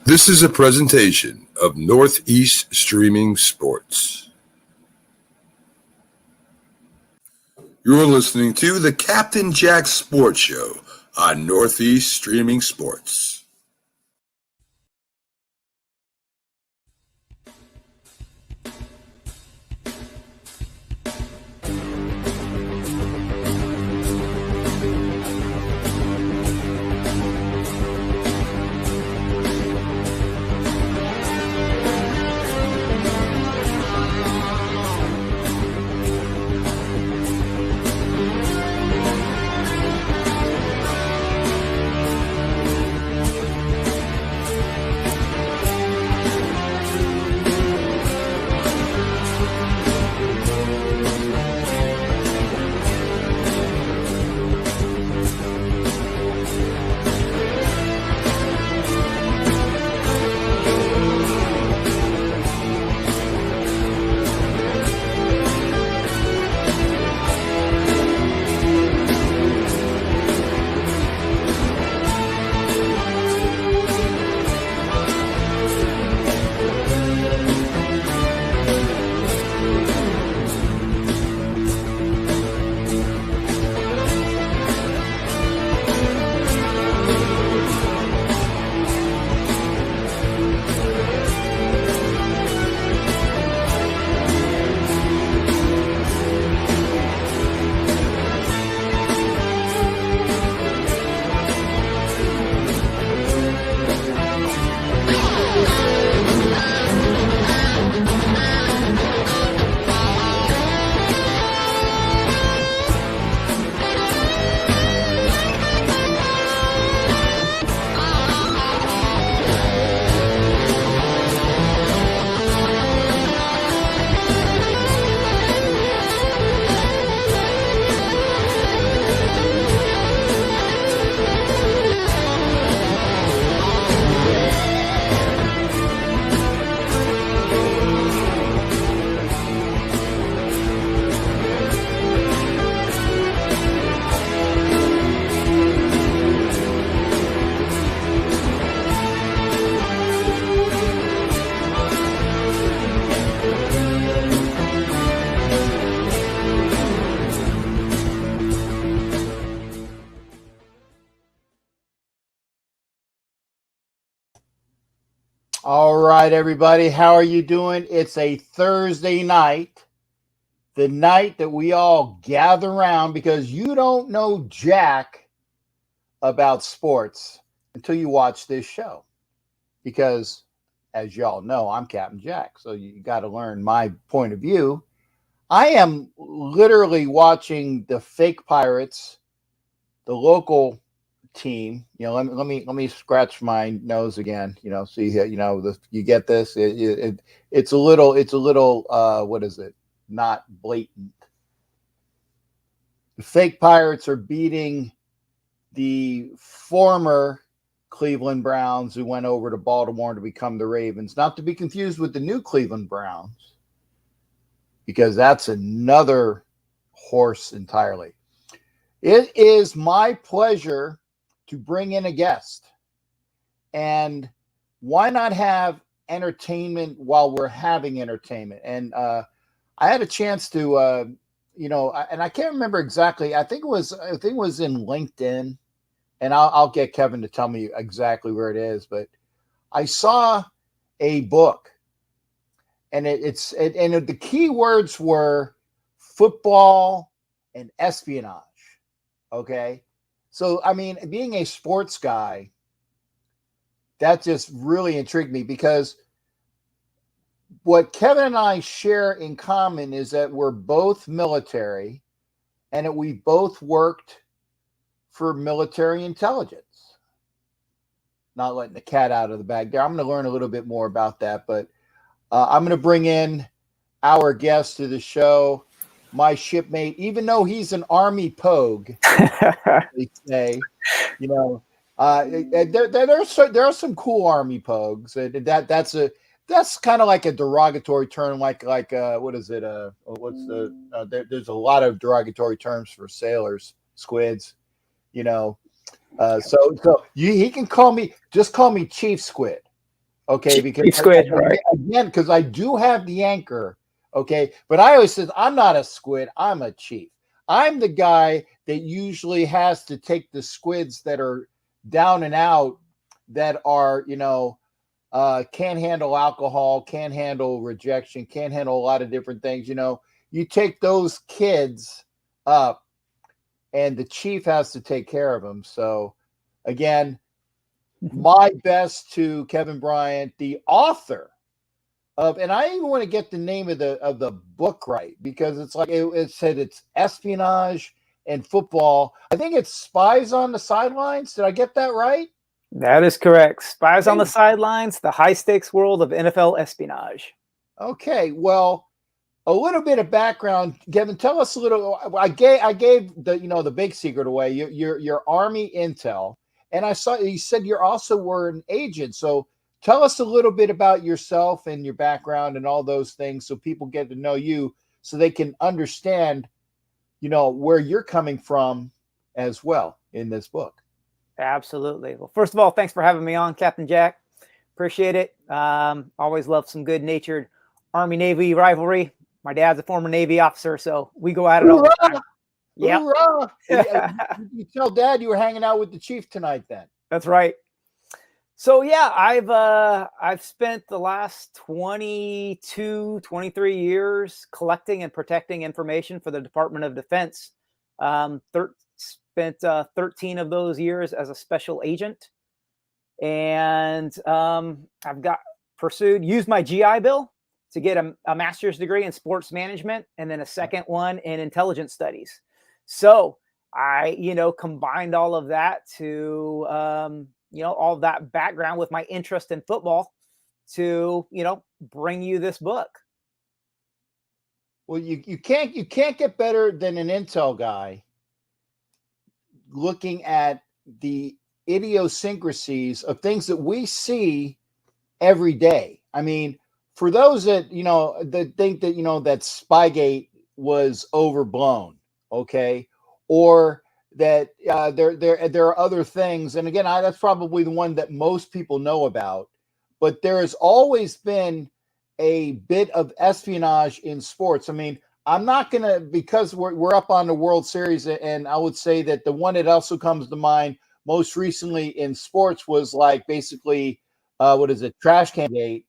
This is a presentation of Northeast Streaming Sports. You're listening to the Captain Jack Sports Show on Northeast Streaming Sports. All right, everybody. How are you doing? It's a Thursday night, the night that we all gather around because you don't know jack about sports until you watch this show. Because, as y'all know, I'm Captain Jack, so you got to learn my point of view. I am literally watching the fake Pirates, the local team. Let me scratch my nose again. See, you get this. It's a little. What is it? Not blatant. The fake Pirates are beating the former Cleveland Browns, who went over to Baltimore to become the Ravens. Not to be confused with the new Cleveland Browns, because that's another horse entirely. It is my pleasure to bring in a guest. And why not have entertainment while we're having entertainment? And I had a chance to, and I can't remember exactly. I think it was in LinkedIn, and I'll get Kevin to tell me exactly where it is. But I saw a book, and the key words were football and espionage. Okay. So, I mean, being a sports guy, that just really intrigued me, because what Kevin and I share in common is that we're both military, and that we both worked for military intelligence. Not letting the cat out of the bag there. I'm going to learn a little bit more about that, but I'm going to bring in our guest to the show, my shipmate, even though he's an Army pogue, they say, there are some cool Army pogues. That's kind of like a derogatory term, like what is it? There's a lot of derogatory terms for sailors, squids, So he can call me Chief Squid. Okay, because Chief squid, right? again, because I do have the anchor. Okay, but I always said I'm not a squid. I'm a chief. I'm the guy that usually has to take the squids that are down and out, that are, can't handle alcohol, can't handle rejection, can't handle a lot of different things. You take those kids up, and the chief has to take care of them. So, again, my best to Kevin Bryant, the author of, and I even want to get the name of the book right, because it's like it said it's espionage and football. I think it's Spies on the Sidelines. Did I get that right? That is correct. Spies on the Sidelines, the high stakes world of NFL espionage. Okay, well, a little bit of background, Kevin. Tell us a little. I gave the big secret away. Your Army intel, and I saw you said you also were an agent. So tell us a little bit about yourself and your background and all those things, so people get to know you, so they can understand, where you're coming from as well in this book. Absolutely. Well, first of all, thanks for having me on, Captain Jack. Appreciate it. Always love some good-natured Army-Navy rivalry. My dad's a former Navy officer, so we go at it all the time. Yeah. You tell Dad you were hanging out with the chief tonight then. That's right. So yeah, I've spent the last 22, 23 years collecting and protecting information for the Department of Defense. Spent 13 of those years as a special agent. And I've used my GI Bill to get a master's degree in sports management, and then a second one in intelligence studies. So I, combined all of that to, all of that background with my interest in football to, bring you this book. Well, you can't get better than an intel guy looking at the idiosyncrasies of things that we see every day. I mean, for those that, that think that, that Spygate was overblown, okay, or that there are other things. And again, that's probably the one that most people know about, but there has always been a bit of espionage in sports. I mean, I'm not going to, because we're up on the World Series, and I would say that the one that also comes to mind most recently in sports was like basically, Trash can gate.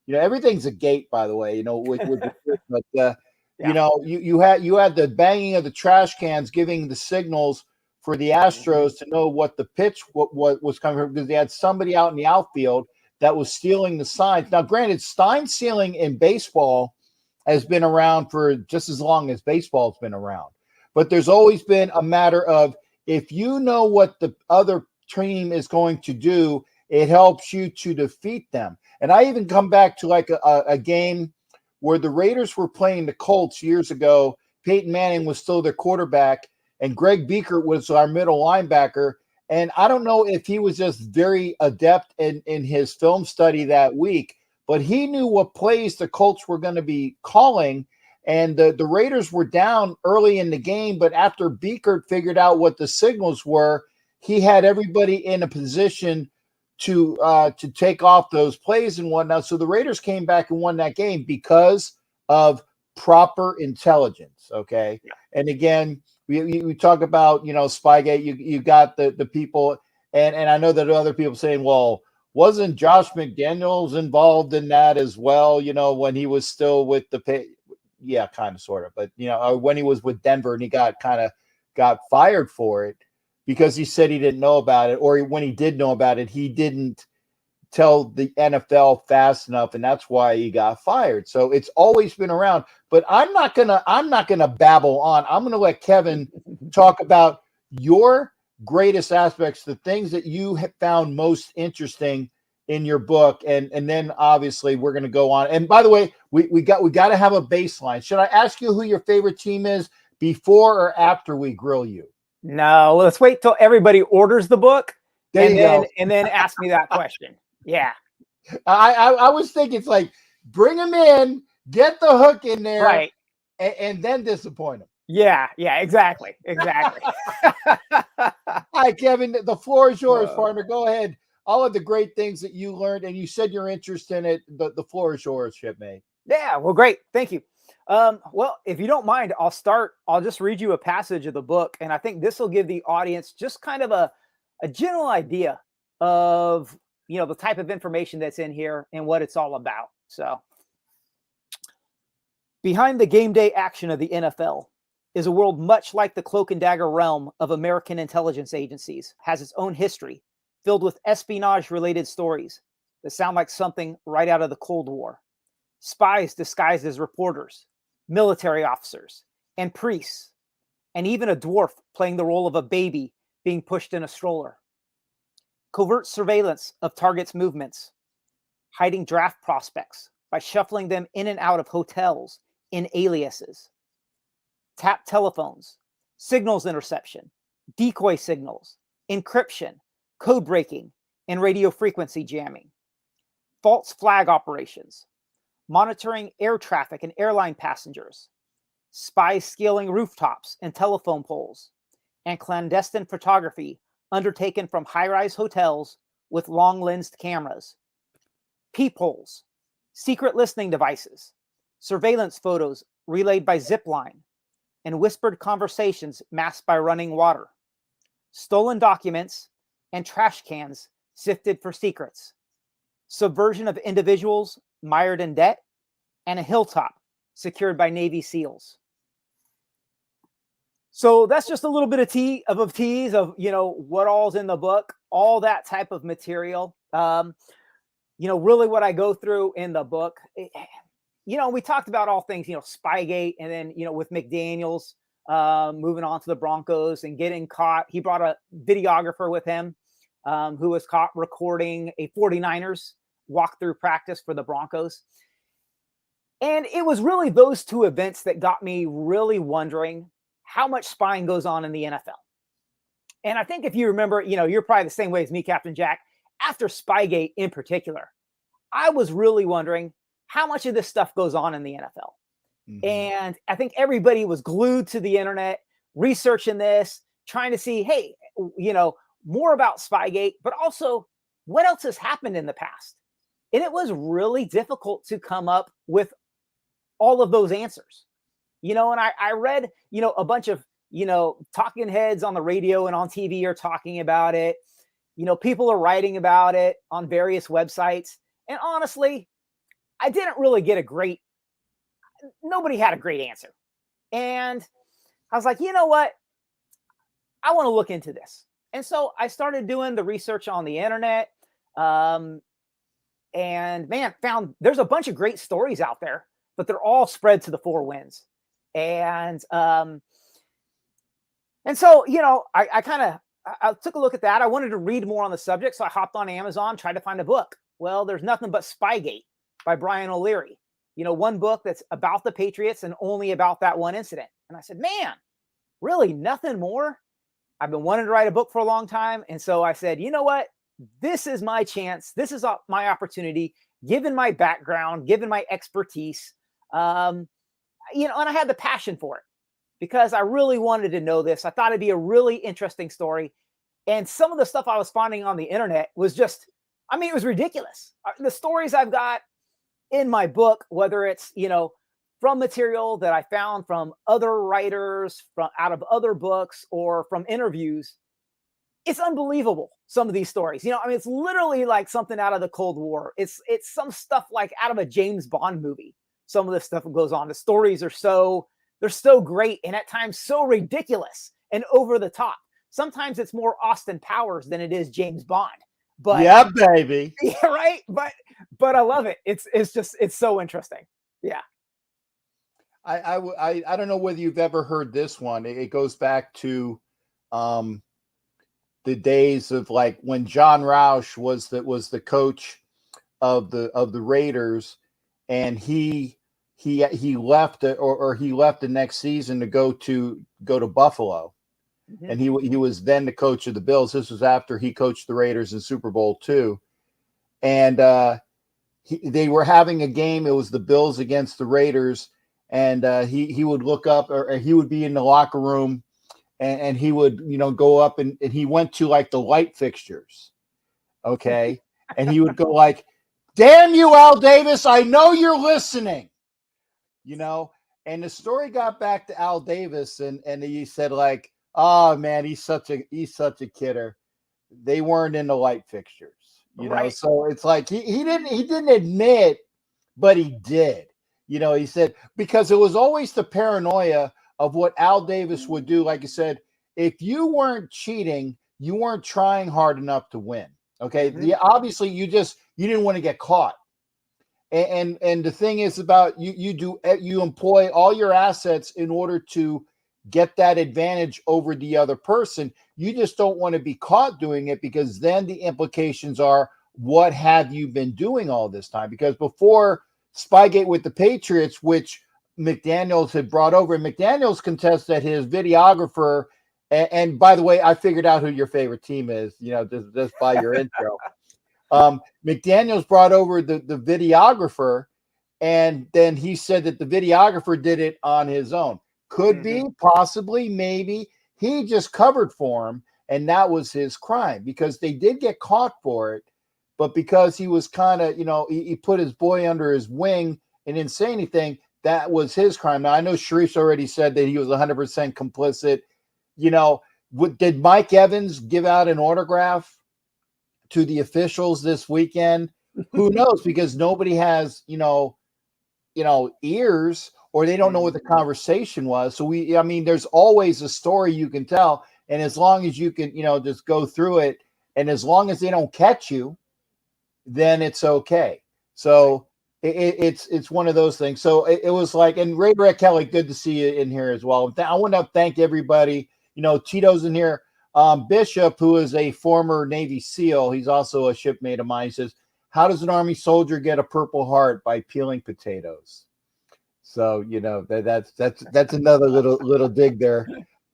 Everything's a gate, by the way, but you had the banging of the trash cans giving the signals for the Astros to know what the pitch what was coming from, because they had somebody out in the outfield that was stealing the signs. Now, granted, sign stealing in baseball has been around for just as long as baseball's been around, but there's always been a matter of, if you know what the other team is going to do, it helps you to defeat them. And I even come back to like a game where the Raiders were playing the Colts years ago. Peyton Manning was still their quarterback, and Greg Beekert was our middle linebacker. And I don't know if he was just very adept in his film study that week, but he knew what plays the Colts were going to be calling. And the Raiders were down early in the game, but after Beekert figured out what the signals were, he had everybody in a position to take off those plays and whatnot. So the Raiders came back and won that game because of proper intelligence. Okay. Yeah. And again, we talk about, Spygate, you got the people, and I know that other people saying, well, wasn't Josh McDaniels involved in that as well? When he was still with yeah, kind of, sort of, but when he was with Denver and he got fired for it because he said he didn't know about it, or when he did know about it, he didn't tell the NFL fast enough, and that's why he got fired. So it's always been around. But I'm not gonna babble on. I'm gonna let Kevin talk about your greatest aspects, the things that you have found most interesting in your book, and then obviously we're going to go on. And by the way, we got to have a baseline. Should I ask you who your favorite team is before or after we grill you? No, let's wait till everybody orders the book, and then ask me that question. Yeah, I was thinking, it's like, bring them in, get the hook in there, right, and then disappoint them. Yeah, exactly. All right, Kevin, the floor is yours, partner. Go ahead. all of the great things that you learned, and you said you're interested in it. The floor is yours, shipmate. Yeah, well, great. Thank you. Well, if you don't mind, I'll just read you a passage of the book. And I think this will give the audience just kind of a general idea of, the type of information that's in here and what it's all about. So behind the game day action of the NFL is a world much like the cloak and dagger realm of American intelligence agencies, has its own history filled with espionage related stories that sound like something right out of the Cold War. Spies disguised as reporters, military officers, and priests, and even a dwarf playing the role of a baby being pushed in a stroller. Covert surveillance of targets' movements, hiding draft prospects by shuffling them in and out of hotels in aliases. Tap telephones, signals interception, decoy signals, encryption, code breaking, and radio frequency jamming. False flag operations, monitoring air traffic and airline passengers, spies scaling rooftops and telephone poles, and clandestine photography undertaken from high-rise hotels with long-lensed cameras. Peepholes, secret listening devices, surveillance photos relayed by zipline, and whispered conversations masked by running water. Stolen documents and trash cans sifted for secrets. Subversion of individuals mired in debt, and a hilltop secured by Navy SEALs. So that's just a little bit of tease of, what all's in the book, all that type of material. Really what I go through in the book, we talked about all things, Spygate, and then, with McDaniels moving on to the Broncos and getting caught. He brought a videographer with him who was caught recording a 49ers walkthrough practice for the Broncos. And it was really those two events that got me really wondering how much spying goes on in the NFL. And I think if you remember, you're probably the same way as me, Captain Jack. After Spygate in particular, I was really wondering how much of this stuff goes on in the NFL. Mm-hmm. And I think everybody was glued to the internet, researching this, trying to see, hey, more about Spygate, but also what else has happened in the past. And it was really difficult to come up with all of those answers. And I read, a bunch of, talking heads on the radio and on TV are talking about it. People are writing about it on various websites. And honestly, I didn't really get nobody had a great answer. And I was like, you know what? I want to look into this. And so I started doing the research on the internet. And man, found there's a bunch of great stories out there, but they're all spread to the four winds. And so, I took a look at that. I wanted to read more on the subject. So I hopped on Amazon, tried to find a book. Well, there's nothing but Spygate by Brian O'Leary. One book that's about the Patriots and only about that one incident. And I said, man, really nothing more? I've been wanting to write a book for a long time. And so I said, you know what? This is my chance. This is my opportunity, given my background, given my expertise, and I had the passion for it because I really wanted to know this. I thought it'd be a really interesting story. And some of the stuff I was finding on the internet was just, it was ridiculous. The stories I've got in my book, whether it's, from material that I found from other writers, out of other books, or from interviews, it's unbelievable. Some of these stories, it's literally like something out of the Cold War. It's some stuff like out of a James Bond movie. Some of this stuff goes on. The stories are they're so great and at times so ridiculous and over the top. Sometimes it's more Austin Powers than it is James Bond. But yeah, baby. Yeah, right. But I love it. It's so interesting. Yeah. I don't know whether you've ever heard this one. It goes back to the days of like when John Roush was the coach of the Raiders, and he left or he left the next season to go to Buffalo. Mm-hmm. And he was then the coach of the Bills. This was after he coached the Raiders in Super Bowl II. And they were having a game. It was the Bills against the Raiders. And he would look up, or he would be in the locker room, and he would, go up and he went to like the light fixtures. Okay. And he would go like, damn you, Al Davis, I know you're listening. And the story got back to Al Davis, and he said, like, oh man, he's such a kidder. They weren't in the light fixtures, Right. So it's like he didn't admit, but he did. He said, because it was always the paranoia of what Al Davis would do. Like you said, if you weren't cheating, you weren't trying hard enough to win. Okay. Mhm. Obviously you didn't want to get caught. And the thing is about you employ all your assets in order to get that advantage over the other person. You just don't want to be caught doing it, because then the implications are, what have you been doing all this time? Because before Spygate with the Patriots, which McDaniels had brought over, and McDaniels contests that his videographer, and by the way, I figured out who your favorite team is, just by your intro. McDaniels brought over the videographer, and then he said that the videographer did it on his own. Could be, possibly, maybe. He just covered for him, and that was his crime, because they did get caught for it. But because he was kind of, he put his boy under his wing and didn't say anything, that was his crime. Now, I know Sharif's already said that he was 100% complicit. Did Mike Evans give out an autograph to the officials this weekend? Who knows? Because nobody has, ears, or they don't know what the conversation was. So there's always a story you can tell. And as long as you can, just go through it, and as long as they don't catch you, then it's okay. So it's one of those things. So it was like, and Ray Brett Kelly, good to see you in here as well. I want to thank everybody. Tito's in here. Bishop, who is a former Navy SEAL, he's also a shipmate of mine. He says, how does an Army soldier get a Purple Heart? By peeling potatoes. So, that's another little dig there.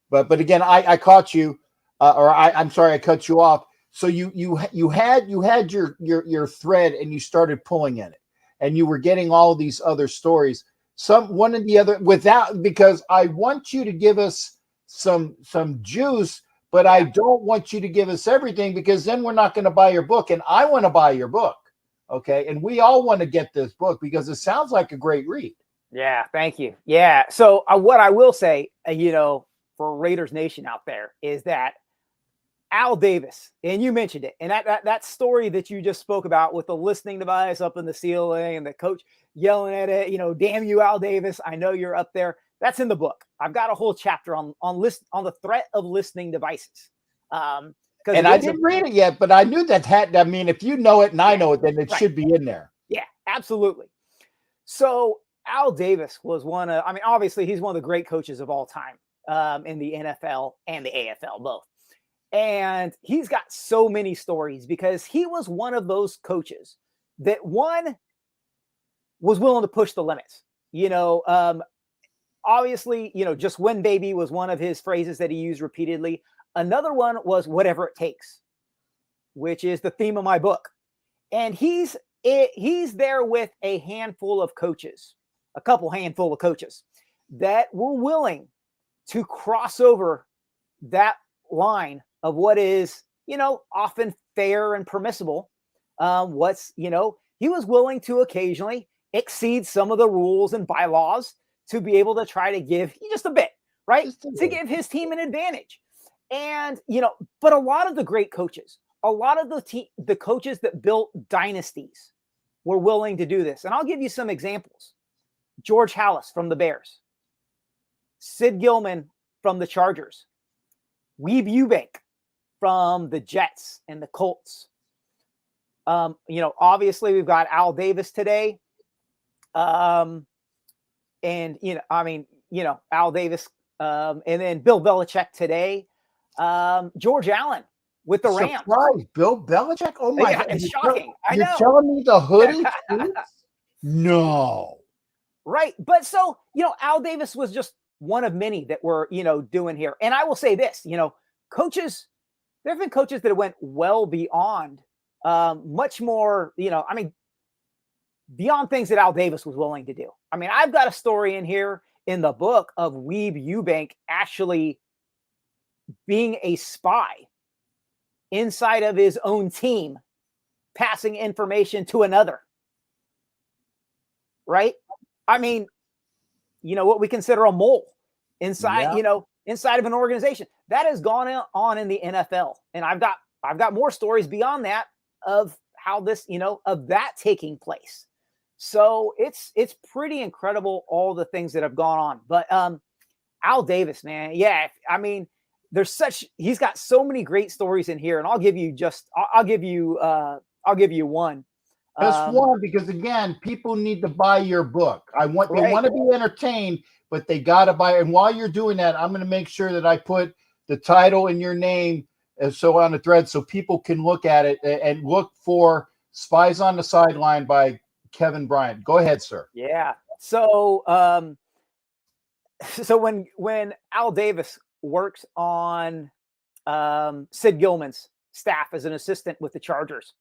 But again, I caught you, I'm sorry, I cut you off. So you had your thread, and you started pulling in it, and you were getting all of these other stories, one and the other, because I want you to give us some juice, but I don't want you to give us everything, because then we're not going to buy your book, and I want to buy your book. Okay. And we all want to get this book, because it sounds like a great read. Yeah. Thank you. Yeah. So what I will say, for Raiders Nation out there, is that Al Davis, and you mentioned it, and that story that you just spoke about with the listening device up in the ceiling and the coach yelling at it, damn you, Al Davis, I know you're up there. That's in the book. I've got a whole chapter on the threat of listening devices. And I didn't read it yet, but I knew that if you know it and I know it, then it should be in there. Yeah, absolutely. So Al Davis was obviously he's one of the great coaches of all time in the NFL and the AFL both. And he's got so many stories, because he was one of those coaches that was willing to push the limits. Obviously, just win, baby, was one of his phrases that he used repeatedly. Another one was whatever it takes, which is the theme of my book. And he's there with a handful of coaches that were willing to cross over that line of what is, often fair and permissible. He was willing to occasionally exceed some of the rules and bylaws to be able to try to give just a bit, right? To give his team an advantage. And, but a lot of the great coaches, a lot of the coaches that built dynasties were willing to do this. And I'll give you some examples. George Halas from the Bears, Sid Gilman from the Chargers, Weeb Eubank from the Jets and the Colts. Obviously we've got Al Davis today. And, Al Davis, and then Bill Belichick today. George Allen with the Rams. Surprise, Bill Belichick? Oh my God. It's shocking. I know. You're telling me the hoodie? No. Right. But so, Al Davis was just one of many that were, doing here. And I will say this, coaches, there have been coaches that went well beyond, much more, beyond things that Al Davis was willing to do. I've got a story in here in the book of Weeb Eubank actually being a spy inside of his own team passing information to another. Right? I mean, what we consider a mole inside, inside of an organization. That has gone on in the NFL. And I've got more stories beyond that of how this, of that taking place. So it's pretty incredible, all the things that have gone on. But Al Davis, man, yeah, I mean, he's got so many great stories in here, and I'll give you one. Just one, because again, people need to buy your book. They want to be entertained, but they got to buy it. And while you're doing that, I'm going to make sure that I put the title and your name so on the thread so people can look at it and look for Spies on the Sideline by Kevin Bryant. Go ahead, sir. Yeah. So when Al Davis works on Sid Gilman's staff as an assistant with the Chargers,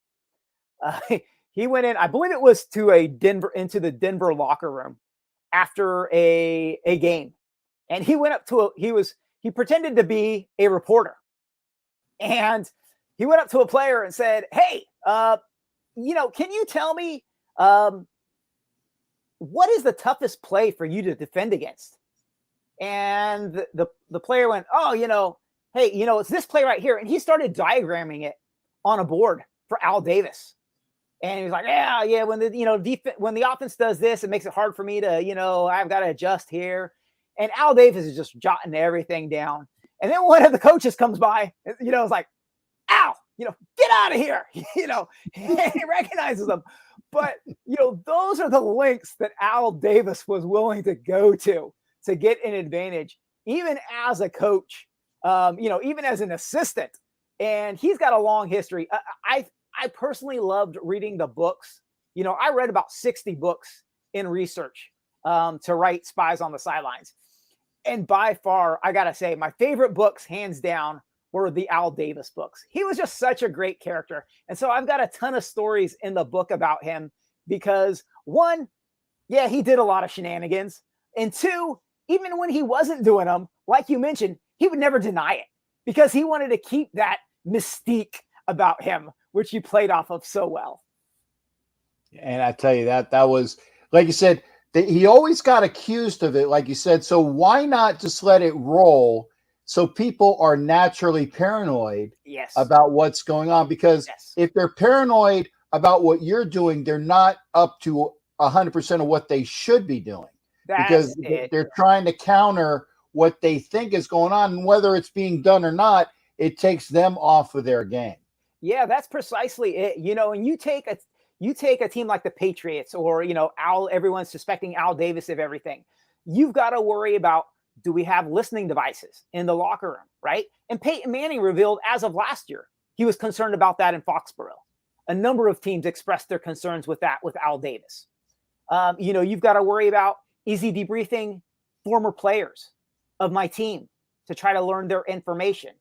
he went in, I believe it was into the Denver locker room after a game. And he went up to he pretended to be a reporter. And he went up to a player and said, "Hey, can you tell me what is the toughest play for you to defend against?" And the player went, "Oh, hey, it's this play right here." And he started diagramming it on a board for Al Davis. And he was like, yeah, when the offense does this, it makes it hard for me to, I've got to adjust here. And Al Davis is just jotting everything down. And then one of the coaches comes by, it's like, "Al, get out of here." He recognizes them. But, those are the lengths that Al Davis was willing to go to get an advantage, even as a coach, even as an assistant. And he's got a long history. I personally loved reading the books. I read about 60 books in research to write Spies on the Sidelines. And by far, I got to say, my favorite books, hands down, were the Al Davis books. He was just such a great character. And so I've got a ton of stories in the book about him because, one, yeah, he did a lot of shenanigans. And two, even when he wasn't doing them, like you mentioned, he would never deny it because he wanted to keep that mystique about him, which he played off of so well. And I tell you that was, like you said, he always got accused of it, like you said. So why not just let it roll so people are naturally paranoid about what's going on? Because if they're paranoid about what you're doing, they're not up to 100% of what they should be doing. Because they're trying to counter what they think is going on. And whether it's being done or not, it takes them off of their game. Yeah, that's precisely it. And you take a team like the Patriots or, everyone's suspecting Al Davis of everything. You've got to worry about, do we have listening devices in the locker room, right? And Peyton Manning revealed as of last year, he was concerned about that in Foxborough. A number of teams expressed their concerns with that with Al Davis. You've got to worry about, is he debriefing former players of my team to try to learn their information?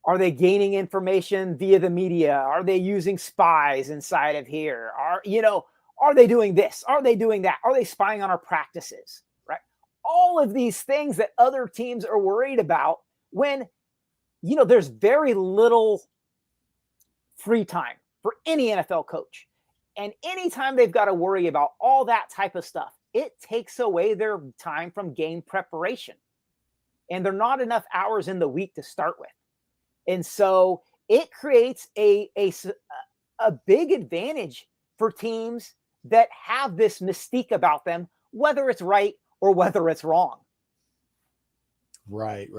Are they gaining information via the media? Are they using spies inside of here? Are they doing this? Are they doing that? Are they spying on our practices? Right? All of these things that other teams are worried about when, there's very little free time for any NFL coach. And anytime they've got to worry about all that type of stuff, it takes away their time from game preparation. And there are not enough hours in the week to start with. And so it creates a big advantage for teams that have this mystique about them, whether it's right or whether it's wrong. Right.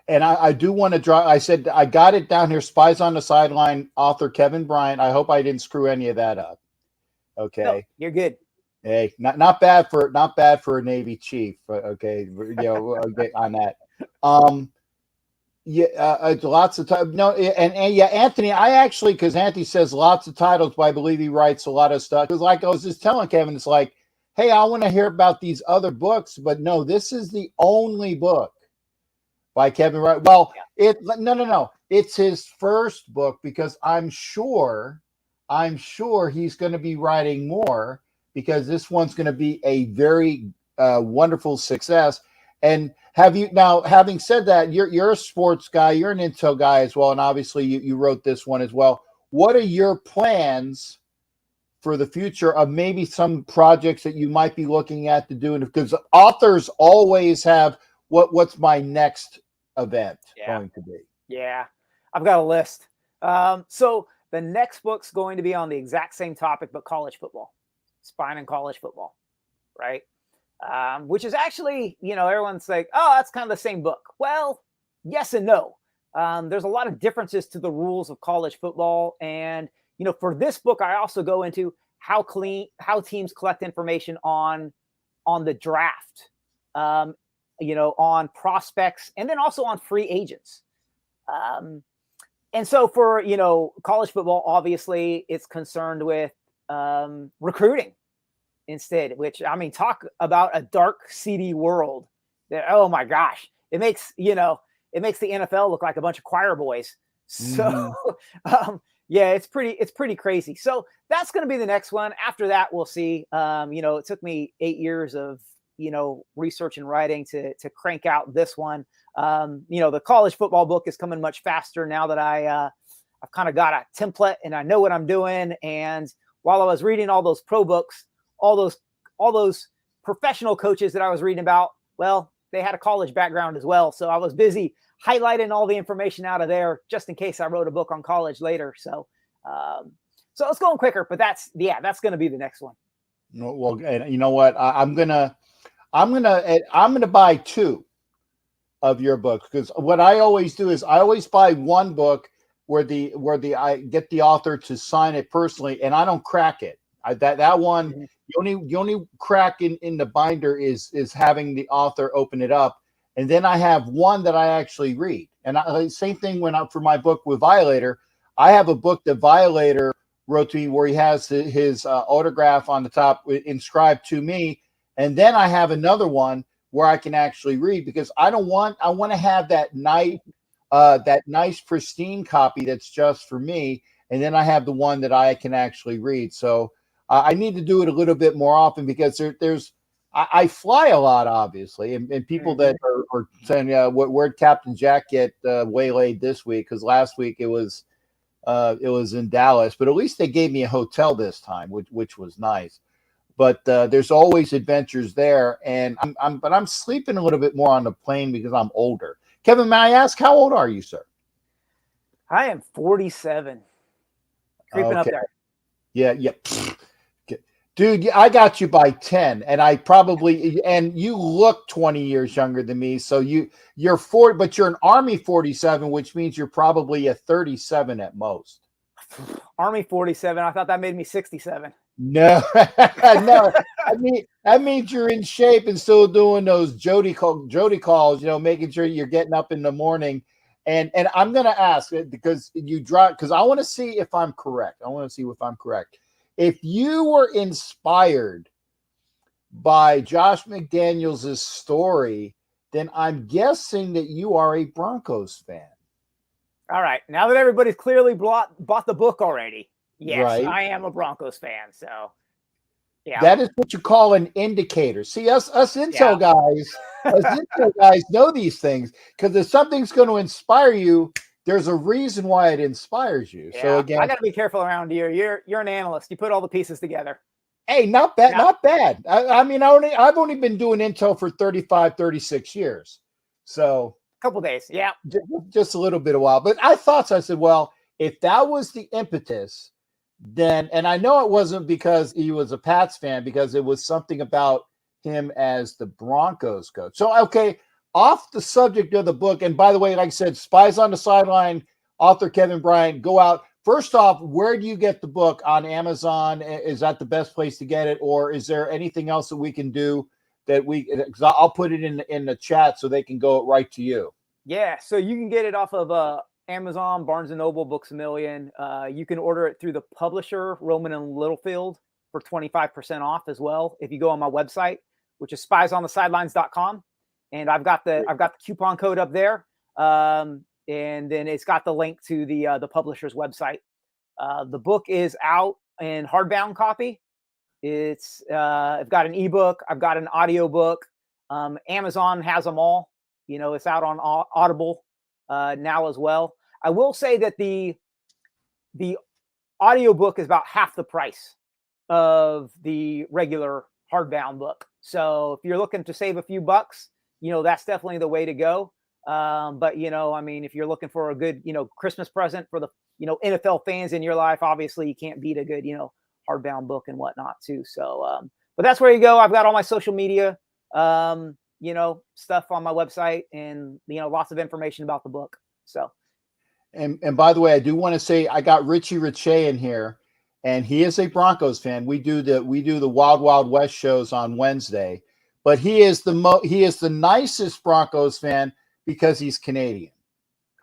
And I do want to draw, I said, I got it down here, Spies on the Sideline, author Kevin Bryant. I hope I didn't screw any of that up. Okay. No, you're good. Hey, not bad for a Navy chief. Okay. On that. Lots of time. No, and yeah, Anthony, because Anthony says lots of titles, but I believe he writes a lot of stuff. Because like I was just telling Kevin, it's like, hey, I want to hear about these other books, but no, this is the only book by Kevin Bryant. Well, no. It's his first book because I'm sure he's going to be writing more because this one's going to be a very wonderful success. And have you now, having said that, you're a sports guy, you're an intel guy as well, and obviously you wrote this one as well. What are your plans for the future of maybe some projects that you might be looking at to do? And because authors always have what's my next event going to be? Yeah, I've got a list. So the next book's going to be on the exact same topic, but college football, spying in college football, right? Which is actually, everyone's like, oh, that's kind of the same book. Well, yes and no. There's a lot of differences to the rules of college football. And, for this book, I also go into how teams collect information on the draft, on prospects, and then also on free agents. And so for, college football, obviously it's concerned with recruiting instead, which, talk about a dark, seedy world that, oh my gosh, it makes the NFL look like a bunch of choir boys. So, yeah, it's pretty crazy. So that's going to be the next one. After that, we'll see. It took me 8 years of, research and writing to crank out this one. The college football book is coming much faster now that I've kind of got a template and I know what I'm doing. And while I was reading all those pro books, all those professional coaches that I was reading about, well, they had a college background as well. So I was busy highlighting all the information out of there just in case I wrote a book on college later. So it's going quicker, but that's going to be the next one. Well, and you know what? I'm gonna buy 2 of your books, because what I always do is I always buy one book where I get the author to sign it personally, and I don't crack it. That one, the only crack in the binder is having the author open it up, and then I have one that I actually read. And same thing for my book with Violator. I have a book that Violator wrote to me where he has his autograph on the top inscribed to me, and then I have another one where I can actually read, because I want to have that nice pristine copy that's just for me, and then I have the one that I can actually read. So I need to do it a little bit more often, because I fly a lot, obviously, and people that are saying, where'd Captain Jack get waylaid this week? Because last week it was in Dallas, but at least they gave me a hotel this time, which was nice. But there's always adventures there, and I'm sleeping a little bit more on the plane because I'm older. Kevin, may I ask, how old are you, sir? I am 47. Creeping up there. Yeah. Dude, I got you by 10, and you look 20 years younger than me. So you're 40, but you're an Army 47, which means you're probably a 37 at most. Army 47. I thought that made me 67. No, no. That means you're in shape and still doing those Jody calls, making sure you're getting up in the morning. And I'm going to ask, because I want to see if I'm correct. If you were inspired by Josh McDaniels' story, then I'm guessing that you are a Broncos fan. All right. Now that everybody's clearly bought the book already, yes, right. I am a Broncos fan. So, yeah. That is what you call an indicator. See, us intel guys know these things, because if something's going to inspire you, there's a reason why it inspires you. Yeah. So again, I got to be careful around here. You're an analyst. You put all the pieces together. Hey, not bad. Not bad. I've only been doing intel for 35, 36 years. So a couple days. Yeah. Just a little bit of while. But I said, well, if that was the impetus, then, and I know it wasn't because he was a Pats fan, because it was something about him as the Broncos coach. So, okay, off the subject of the book, and by the way, like I said, Spies on the Sideline, author Kevin Bryant, go out. First off, where do you get the book? On Amazon? Is that the best place to get it? Or is there anything else that we can do because I'll put it in the chat so they can go right to you. Yeah, so you can get it off of Amazon, Barnes & Noble, Books A Million. You can order it through the publisher, Rowman & Littlefield, for 25% off as well. If you go on my website, which is spiesonthesidelines.com, and I've got the coupon code up there, and then it's got the link to the publisher's website. The book is out in hardbound copy. I've got an ebook, I've got an audiobook. Amazon has them all. It's out on Audible now as well. I will say that the audiobook is about half the price of the regular hardbound book. So if you're looking to save a few bucks, that's definitely the way to go. But if you're looking for a good, Christmas present for the, NFL fans in your life, obviously you can't beat a good, hardbound book and whatnot too. So, but that's where you go. I've got all my social media, stuff on my website, and, lots of information about the book. So. And by the way, I do want to say I got Richie Riche in here, and he is a Broncos fan. We do the Wild Wild West shows on Wednesday, but he is the nicest Broncos fan because he's Canadian.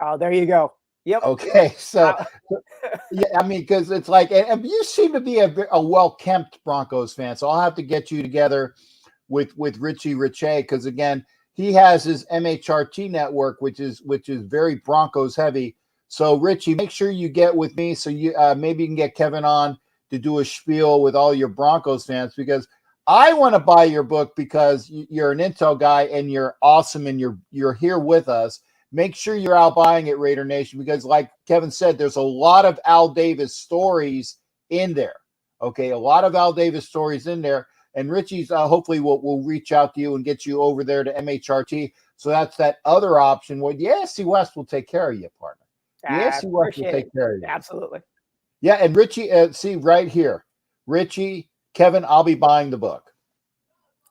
Oh, there you go. Yep. Okay, so yeah, I mean, because it's like, and you seem to be a well-kempt Broncos fan, so I'll have to get you together with Richie Riche, because again, he has his MHRT network, which is very Broncos heavy. So Richie, make sure you get with me, so you maybe you can get Kevin on to do a spiel with all your Broncos fans, because I want to buy your book because you're an intel guy and you're awesome and you're here with us. Make sure you're out buying it, Raider Nation, because like Kevin said, there's a lot of Al Davis stories in there. Okay, a lot of Al Davis stories in there. And Richie's hopefully will reach out to you and get you over there to MHRT. So that's that other option where the AFC West will take care of you, partner. The AFC West will take care of you. Absolutely. Yeah, and Richie, see right here. Richie, Kevin, I'll be buying the book.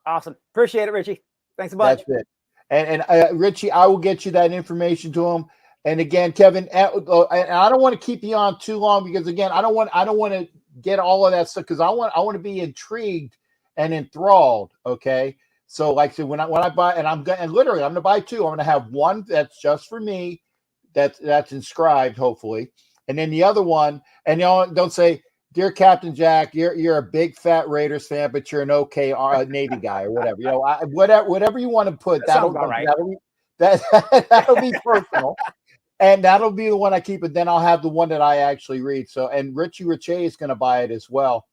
Awesome. Appreciate it, Richie. Thanks a bunch. That's it. And Richie, I will get you that information to him. And again, Kevin, and I don't want to keep you on too long, because again, I don't want to get all of that stuff, because I want to be intrigued and enthralled. Okay, so like I said, when I buy, and I'm going to buy two. I'm going to have one that's just for me, that's inscribed, hopefully, and then the other one. And don't say, "Dear Captain Jack, you're a big fat Raiders fan, but you're an okay Navy guy," or whatever. Whatever you want to put. That'll be personal, and that'll be the one I keep. But then I'll have the one that I actually read. So, and Richie Riche is going to buy it as well,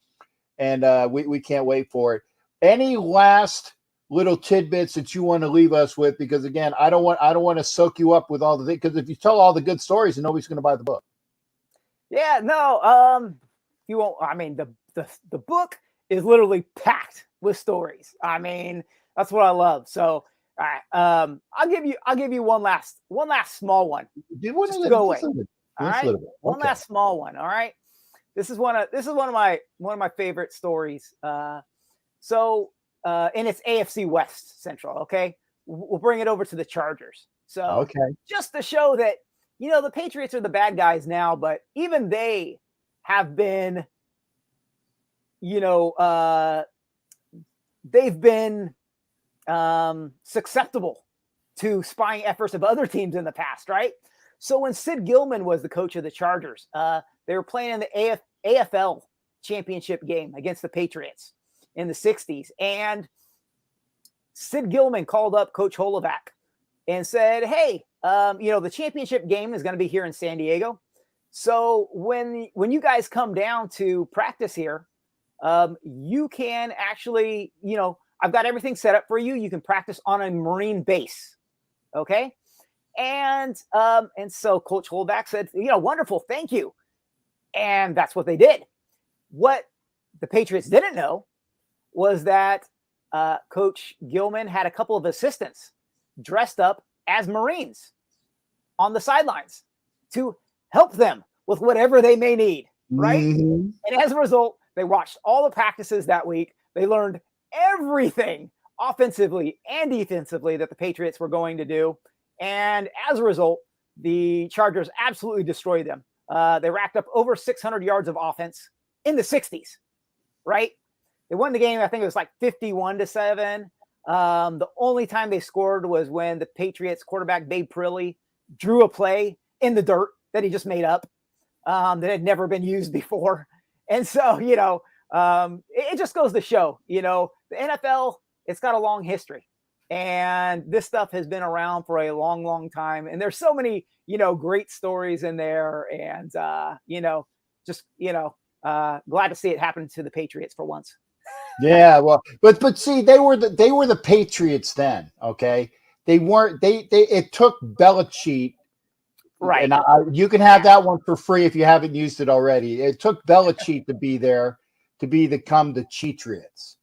and we can't wait for it. Any last little tidbits that you want to leave us with? Because again, I don't want to soak you up with all the things, because if you tell all the good stories, then nobody's going to buy the book. Yeah, no, you won't. I mean, the book is literally packed with stories. I mean, that's what I love. So, all right, I'll give you one last small one. Just to go away. All right, one last small one. All right, this is one of my favorite stories. And it's AFC West Central. Okay, we'll bring it over to the Chargers. So, okay, just to show that the Patriots are the bad guys now, but even they have been, they've been susceptible to spying efforts of other teams in the past, right? So when Sid Gilman was the coach of the Chargers, they were playing in the AFL championship game against the Patriots in the 60s. And Sid Gilman called up Coach Holovac and said, "Hey, the championship game is going to be here in San Diego. So when you guys come down to practice here, you can actually, I've got everything set up for you. You can practice on a Marine base." Okay. And so Coach Holovac said, "Wonderful. Thank you." And that's what they did. What the Patriots didn't know was that Coach Gilman had a couple of assistants dressed up as Marines on the sidelines to help them with whatever they may need, right? Mm-hmm. And as a result, they watched all the practices that week. They learned everything offensively and defensively that the Patriots were going to do. And as a result, the Chargers absolutely destroyed them. They racked up over 600 yards of offense in the 60s, right? They won the game, I think it was like 51-7. The only time they scored was when the Patriots quarterback, Babe Prilly, drew a play in the dirt that he just made up that had never been used before. And so, it just goes to show, the NFL, it's got a long history. And this stuff has been around for a long, long time. And there's so many, great stories in there. And, glad to see it happen to the Patriots for once. Yeah, well, but see, they were the Patriots then. Okay, they weren't. It took Belichick, Right. and you can have that one for free if you haven't used it already. It took Belichick to be there to become the Cheatriots.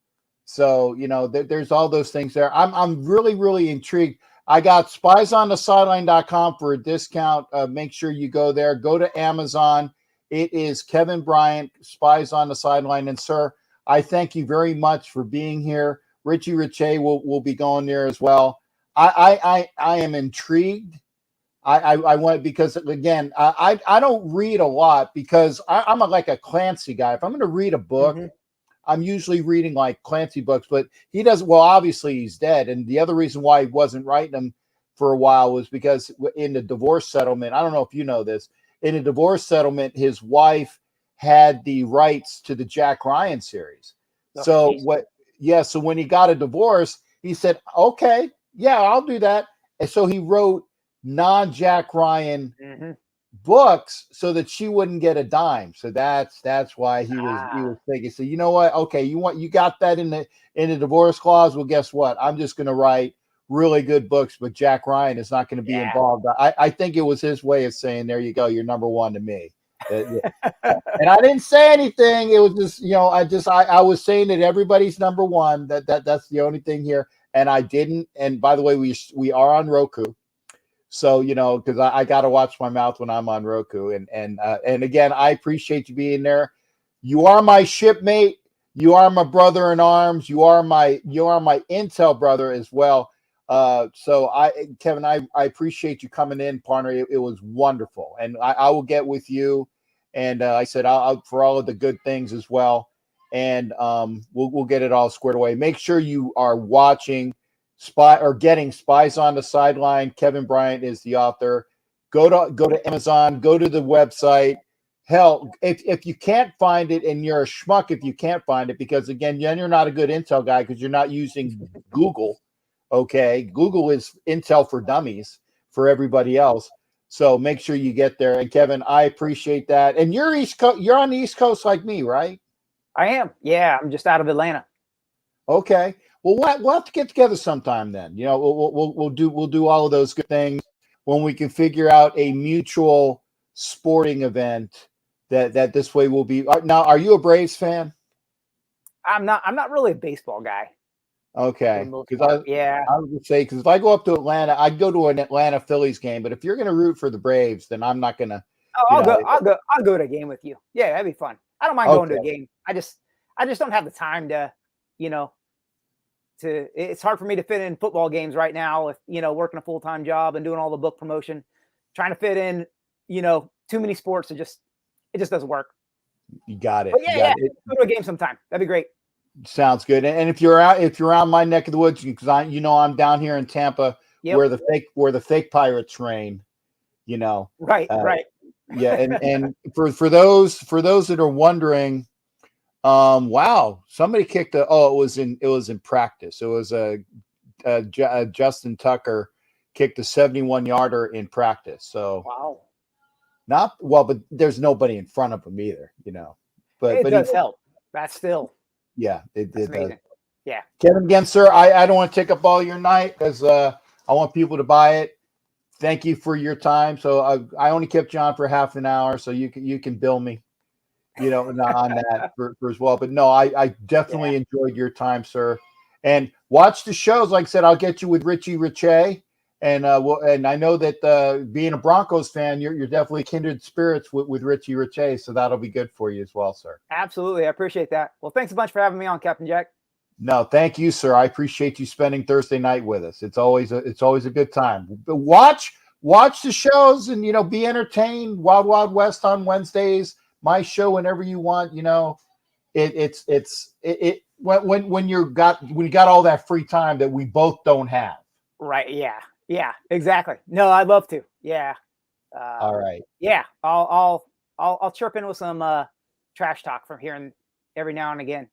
So there's all those things there. I'm really really intrigued. I got spiesonthesideline.com for a discount. Make sure you go there. Go to Amazon. It is Kevin Bryant, Spies on the Sideline, and sir, I thank you very much for being here. Richie Riche will be going there as well. I am intrigued. I want, because again, I don't read a lot because I'm like a Clancy guy. If I'm going to read a book, I'm usually reading like Clancy books, but he doesn't. Well, obviously he's dead. And the other reason why he wasn't writing them for a while was because in the divorce settlement, I don't know if you know this, in a divorce settlement, his wife had the rights to the Jack Ryan series. So so when he got a divorce, he said, okay, yeah, I'll do that. And so he wrote non-Jack Ryan books so that she wouldn't get a dime. So that's why he was thinking. So you know what? Okay, you got that in the divorce clause. Well, guess what? I'm just going to write really good books, but Jack Ryan is not going to be involved. I think it was his way of saying, there you go, you're number one to me. And I didn't say anything. It was just, I was saying that everybody's number one. That's the only thing here. And I didn't. And by the way, we are on Roku. So, because I got to watch my mouth when I'm on Roku. And again, I appreciate you being there. You are my shipmate. You are my brother in arms. You are my intel brother as well. So Kevin, I appreciate you coming in, partner. It was wonderful. And I will get with you. And I said, I'll for all of the good things as well. And we'll get it all squared away. Make sure you are watching getting Spies on the Sideline. Kevin Bryant is the author. Go to Amazon, go to the website. Hell, if you can't find it, and you're a schmuck if you can't find it, because again, you're not a good intel guy because you're not using Google. Okay, Google is intel for dummies for everybody else. So make sure you get there. And Kevin, I appreciate that. And you're East Coast. You're on the East Coast like me, right? I am. Yeah, I'm just out of Atlanta. Okay. Well, we'll have to get together sometime then. We'll do all of those good things when we can figure out a mutual sporting event that this way will be. Now, are you a Braves fan? I'm not really a baseball guy. Okay. Because I was going to say, because if I go up to Atlanta, I'd go to an Atlanta Phillies game. But if you're going to root for the Braves, then I'm not going to. I'll go to a game with you. Yeah, that'd be fun. I don't mind going to a game. I just don't have the time to, it's hard for me to fit in football games right now with, working a full-time job and doing all the book promotion, trying to fit in, too many sports. It just doesn't work. You got it. But yeah. Go to a game sometime. That'd be great. Sounds good. And if you're around my neck of the woods, because I'm down here in Tampa, where the fake pirates reign, Right. Right. Yeah. And for those that are wondering, wow, somebody kicked it was in practice. It was Justin Tucker kicked a 71-yarder in practice. So wow. but there's nobody in front of him either, but it does help. That's still. Yeah, it did. Yeah. Kevin, again, sir, I don't want to take up all your night because I want people to buy it. Thank you for your time. So I only kept you on for half an hour, so you can bill me, on that for as well. But no, I definitely enjoyed your time, sir. And watch the shows. Like I said, I'll get you with Richie Riche. And and I know that being a Broncos fan, you're definitely kindred spirits with Richie Riche, so that'll be good for you as well, sir. Absolutely, I appreciate that. Well, thanks a bunch for having me on, Captain Jack. No, thank you, sir. I appreciate you spending Thursday night with us. It's always a good time. Watch the shows and be entertained. Wild Wild West on Wednesdays. My show whenever you want. When you got all that free time that we both don't have. Right. Yeah. Yeah, exactly. No, I'd love to. Yeah. All right. Yeah, I'll chirp in with some trash talk from here and every now and again.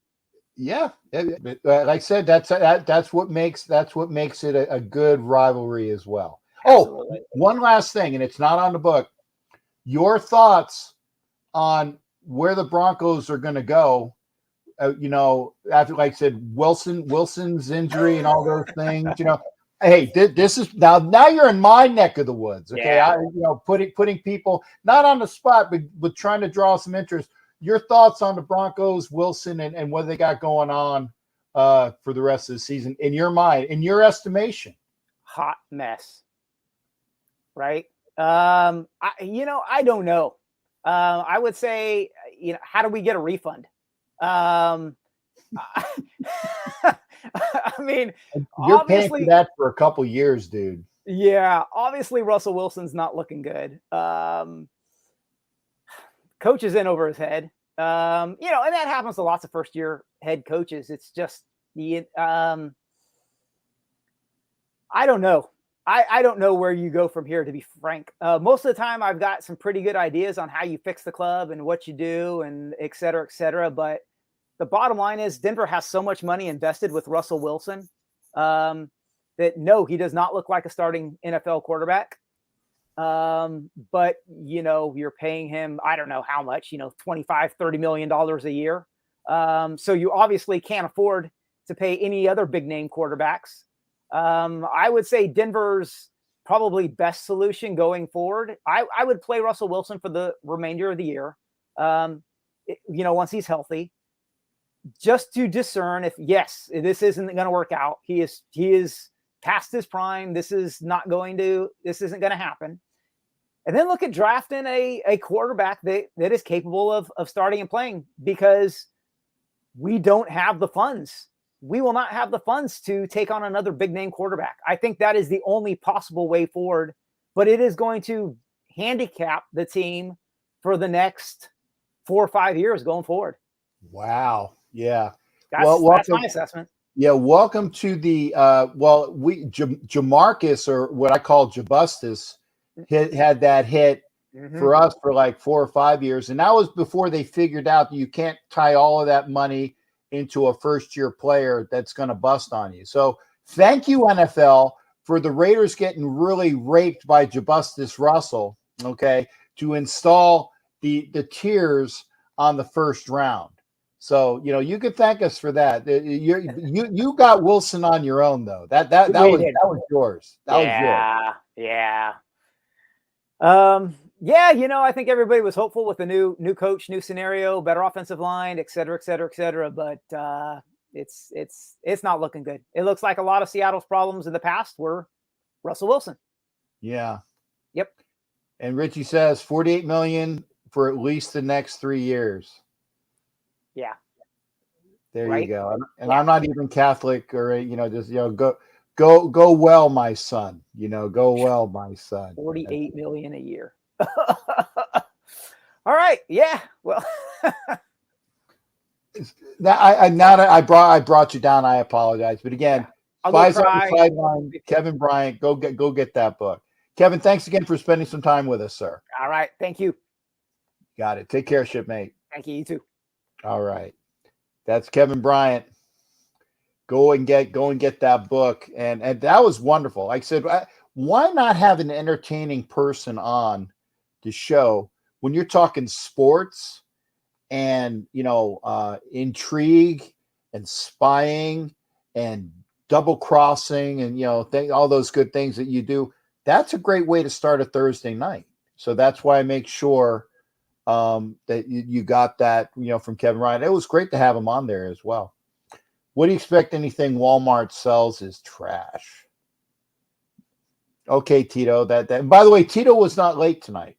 Yeah, like I said, that's what makes it a good rivalry as well. Absolutely. Oh, one last thing, and it's not on the book. Your thoughts on where the Broncos are going to go after, like I said, Wilson's injury and all those things, hey, this is now you're in my neck of the woods. Okay. Yeah. Putting people not on the spot, but trying to draw some interest. Your thoughts on the Broncos, Wilson, and what they got going on for the rest of the season in your mind, in your estimation? Hot mess. Right. I don't know. I would say, how do we get a refund? I mean, you're paying for that for a couple years, dude. Yeah, obviously Russell Wilson's not looking good. Coach is in over his head. And that happens to lots of first-year head coaches. It's just I don't know. I don't know where you go from here, to be frank. Most of the time, I've got some pretty good ideas on how you fix the club and what you do and et cetera, et cetera. But the bottom line is Denver has so much money invested with Russell Wilson that, no, he does not look like a starting NFL quarterback. But, you're paying him, I don't know how much, $25, $30 million a year. So you obviously can't afford to pay any other big name quarterbacks. I would say Denver's probably best solution going forward. I would play Russell Wilson for the remainder of the year. Once he's healthy, just to discern if, yes, this isn't going to work out. He is past his prime. This isn't going to happen. And then look at drafting a quarterback that is capable of starting and playing, because we don't have the funds. We will not have the funds to take on another big name quarterback. I think that is the only possible way forward, but it is going to handicap the team for the next 4 or 5 years going forward. Wow. Yeah. That's my assessment. Yeah. Welcome to the, Jamarcus, or what I call Jabustus, had that hit for us for like 4 or 5 years. And that was before they figured out that you can't tie all of that money into a first-year player that's going to bust on you. So thank you, NFL, for the Raiders getting really raped by Jabustus Russell, okay, to install the tiers on the first round. So, you could thank us for that. You got Wilson on your own, though. That was yours. That was yours. Yeah. I think everybody was hopeful with the new coach, new scenario, better offensive line, et cetera, et cetera, et cetera. But it's not looking good. It looks like a lot of Seattle's problems in the past were Russell Wilson. Yeah. Yep. And Richie says $48 million for at least the next 3 years. Yeah. There you go. And I'm not even Catholic or, just, go well, my son. Go well, my son. $48 million a year. All right. Yeah. Well, I brought you down. I apologize. But again, Spies on the Sideline, Kevin Bryant, go get that book. Kevin, thanks again for spending some time with us, sir. All right. Thank you. Got it. Take care, shipmate. Thank you. You too. All right. That's Kevin Bryant. Go and get that book. And that was wonderful. Like I said, why not have an entertaining person on the show when you're talking sports and, intrigue and spying and double crossing and, all those good things that you do? That's a great way to start a Thursday night. So that's why I make sure that you got that, from Kevin Bryant. It was great to have him on there as well. What do you expect? Anything Walmart sells is trash. Okay, Tito. That. By the way, Tito was not late tonight.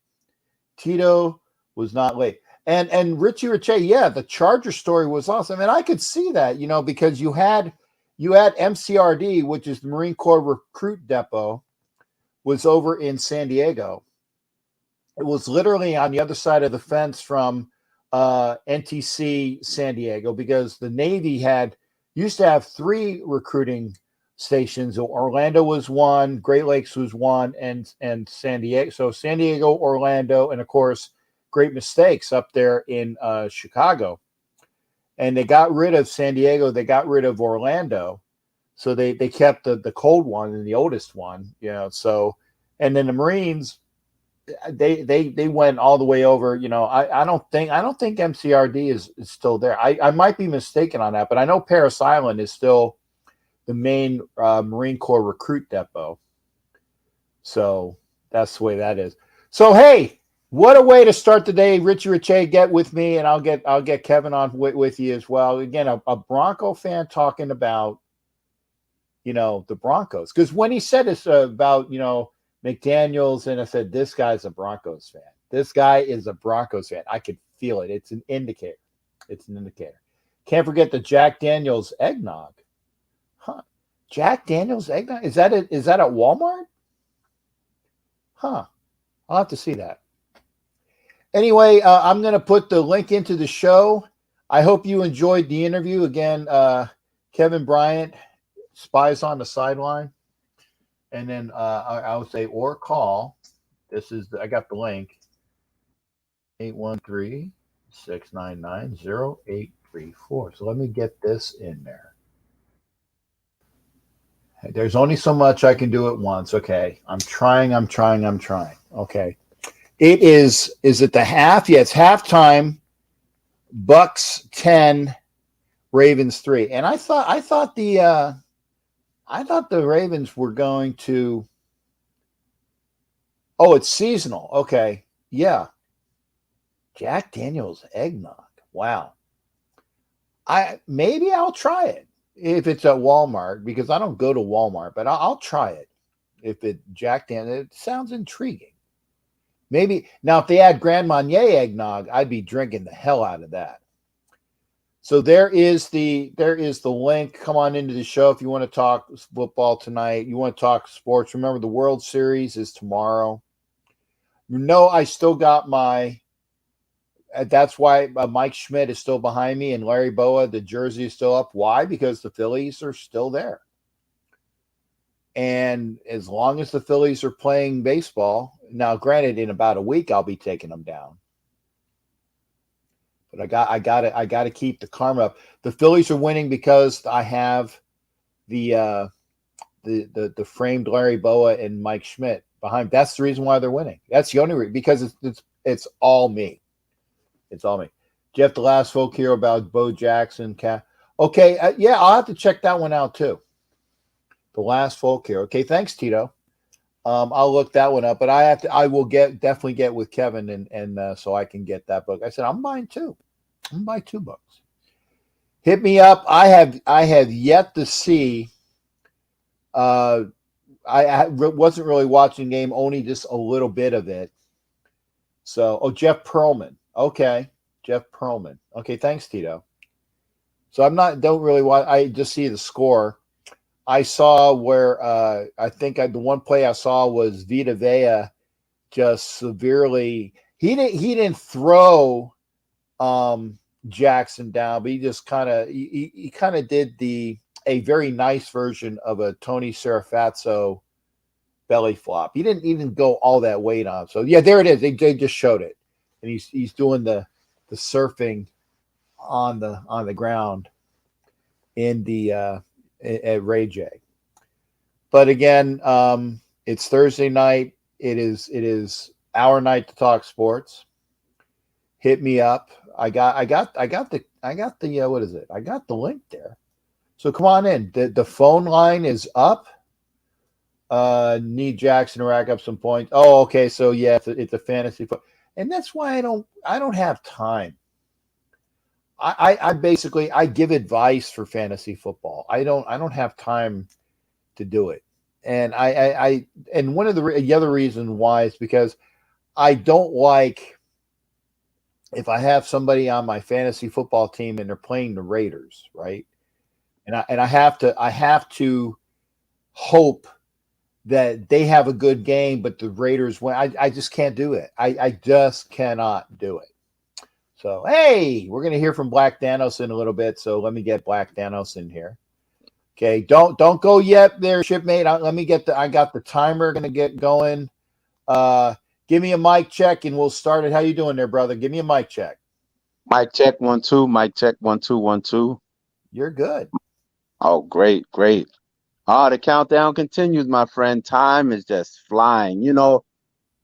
Tito was not late. And Richie Riche, yeah, the Charger story was awesome. And I could see that, because you had MCRD, which is the Marine Corps Recruit Depot, was over in San Diego. It was literally on the other side of the fence from NTC San Diego, because the Navy used to have 3 recruiting stations. Orlando was one, Great Lakes was one, and San Diego. So San Diego, Orlando, and of course, Great Mistakes up there in Chicago. And they got rid of San Diego. They got rid of Orlando. So they kept the cold one and the oldest one, So, and then the Marines they went all the way over. I don't think MCRD is still there. I might be mistaken on that, but I know Parris Island is still the main Marine Corps recruit depot. So that's the way that is. So hey, what a way to start the day. Richie Riche, get with me, and I'll get Kevin on with you as well. Again, a Bronco fan talking about the Broncos, because when he said this about McDaniels, and I said, this guy's a Broncos fan. This guy is a Broncos fan. I could feel it. It's an indicator. Can't forget the Jack Daniels eggnog. Huh? Jack Daniels eggnog? Is that at Walmart? Huh? I'll have to see that. Anyway, I'm going to put the link into the show. I hope you enjoyed the interview. Again, Kevin Bryant, Spies on the Sideline. And then I would say, or call. I got the link. 813-699-0834. So let me get this in there. There's only so much I can do at once. Okay. I'm trying. Okay. It is it the half? Yeah, it's halftime. Bucks 10, Ravens 3. And I thought the Ravens were going to. Oh, it's seasonal. Okay. Yeah. Jack Daniels eggnog. Wow. Maybe I'll try it if it's at Walmart, because I don't go to Walmart, but I'll try it. If Jack Daniels, it sounds intriguing. Maybe now if they add Grand Marnier eggnog, I'd be drinking the hell out of that. So there is the link. Come on into the show if you want to talk football tonight. You want to talk sports. Remember, the World Series is tomorrow. I still got my. That's why Mike Schmidt is still behind me, and Larry Boa, the jersey is still up. Why? Because the Phillies are still there. And as long as the Phillies are playing baseball, now granted, in about a week I'll be taking them down. But I got to keep the karma up. The Phillies are winning because I have the framed Larry Boa and Mike Schmidt behind. That's the reason why they're winning. That's the only reason, because it's all me. It's all me. Jeff, the last folk here about Bo Jackson. Okay, yeah, I'll have to check that one out too. The last folk here. Okay, thanks, Tito. I'll look that one up, but I will definitely get with Kevin and so I can get that book. I said I'm buying two. I'm gonna buy 2 books. Hit me up. I have yet to see. I wasn't really watching the game, only just a little bit of it. So, Jeff Pearlman. Okay, Jeff Pearlman. Okay, thanks, Tito. So don't really watch. I just see the score. I saw where I think the one play I saw was Vita Vea just severely. He didn't throw Jackson down, but he just kind of did a very nice version of a Tony Serafazzo belly flop. He didn't even go all that weight on. So yeah, there it is. They just showed it, and he's doing the surfing on the ground in the at Ray J. But again, it's Thursday night. It is our night to talk sports. Hit me up. I got the what is it? I got the link there. So come on in. The phone line is up. Need Jackson to rack up some points. Oh, okay. So yeah, it's a fantasy football, and that's why I don't have time. I basically give advice for fantasy football. I don't have time to do it, and and one of the other reason why is because I don't like if I have somebody on my fantasy football team and they're playing the Raiders, right? And I have to hope that they have a good game, but the Raiders win. I just can't do it. I just cannot do it. So, hey, we're going to hear from Black Danos in a little bit. So let me get Black Danos in here. Okay. Don't go yet there, shipmate. I got the timer going to get going. Give me a mic check and we'll start it. How you doing there, brother? Give me a mic check. Mic check 1 2. Mic check 1 2 1 2. You're good. Oh, great. The countdown continues, my friend. Time is just flying.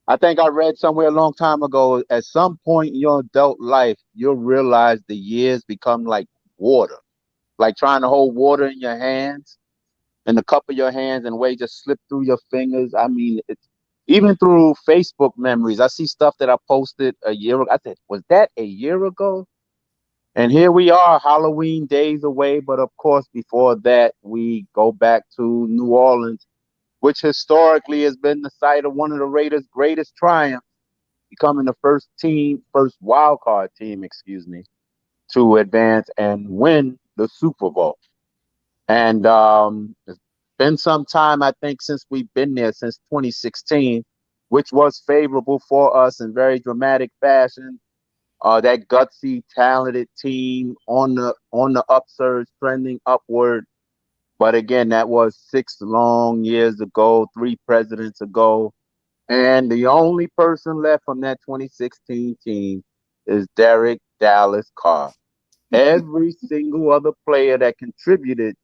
I think I read somewhere a long time ago, at some point in your adult life, you'll realize the years become like water, like trying to hold water in your hands, in the cup of your hands, and way just slip through your fingers. I mean, it's even through Facebook memories. I see stuff that I posted a year ago. I said, was that a year ago? And here we are, Halloween days away. But of course, before that, we go back to New Orleans, which historically has been the site of one of the Raiders' greatest triumphs, becoming the first wild card team, to advance and win the Super Bowl. And it's been some time, I think, since we've been there, since 2016, which was favorable for us in very dramatic fashion. That gutsy, talented team on the upsurge, trending upward. But again, that was 6 long years ago, 3 presidents ago. And the only person left from that 2016 team is Derek Dallas Carr. Every single other player that contributed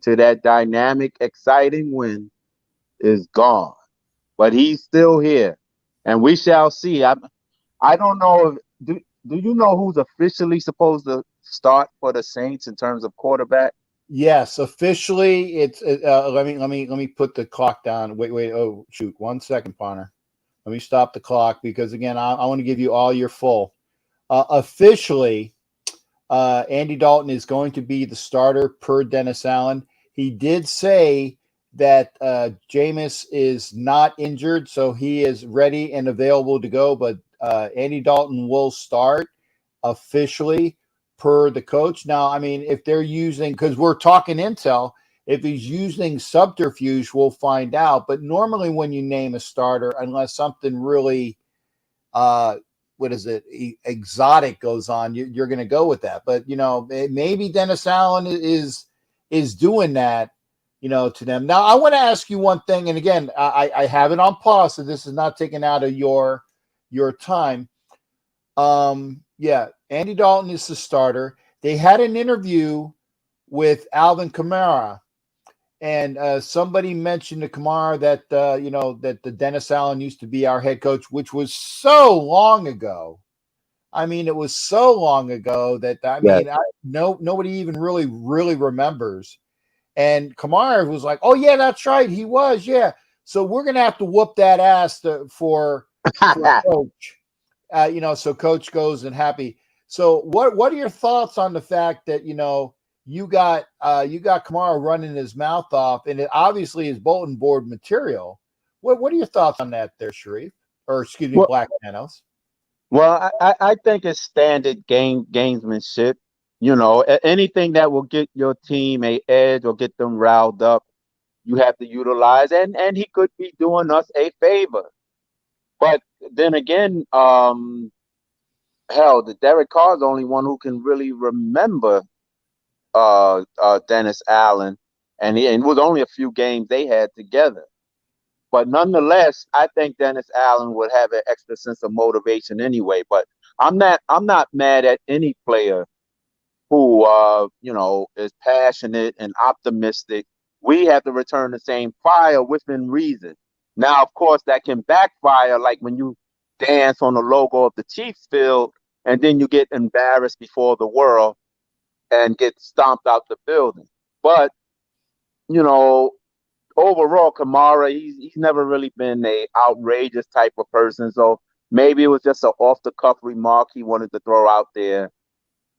to that dynamic, exciting win is gone. But he's still here. And we shall see. I don't know if do you know who's officially supposed to start for the Saints in terms of quarterback? Yes, officially, it's. Let me put the clock down. Wait. Oh, shoot! 1 second, Bonner. Let me stop the clock because again, I want to give you all your full. Officially, Andy Dalton is going to be the starter per Dennis Allen. He did say that Jameis is not injured, so he is ready and available to go. But Andy Dalton will start officially per the coach. Now, I mean, if they're using, because we're talking intel, if he's using subterfuge, we'll find out. But normally when you name a starter, unless something really, exotic goes on, you're going to go with that. But, maybe Dennis Allen is doing that, to them. Now, I want to ask you one thing. And again, I have it on pause, so this is not taken out of your time. Andy Dalton is the starter. They had an interview with Alvin Kamara, and somebody mentioned to Kamara that that the Dennis Allen used to be our head coach, which was so long ago. I mean, it was so long ago that nobody even really remembers. And Kamara was like, "Oh yeah, that's right, he was, yeah." So we're gonna have to whoop that ass for coach. So coach goes and happy. So what are your thoughts on the fact that you got Kamara running his mouth off, and it obviously is bulletin board material. What are your thoughts on that there, Sharif? Or excuse me, Black Thanos? Well, I think it's standard gamesmanship. Anything that will get your team a edge or get them riled up, you have to utilize. And he could be doing us a favor. But then again, the Derek Carr is the only one who can really remember Dennis Allen, and it was only a few games they had together. But nonetheless, I think Dennis Allen would have an extra sense of motivation anyway. But I'm not mad at any player who is passionate and optimistic. We have to return the same fire within reason. Now, of course, that can backfire, like when you dance on the logo of the Chiefs field and then you get embarrassed before the world and get stomped out the building. But, overall, Kamara, he's never really been a outrageous type of person. So maybe it was just an off-the-cuff remark he wanted to throw out there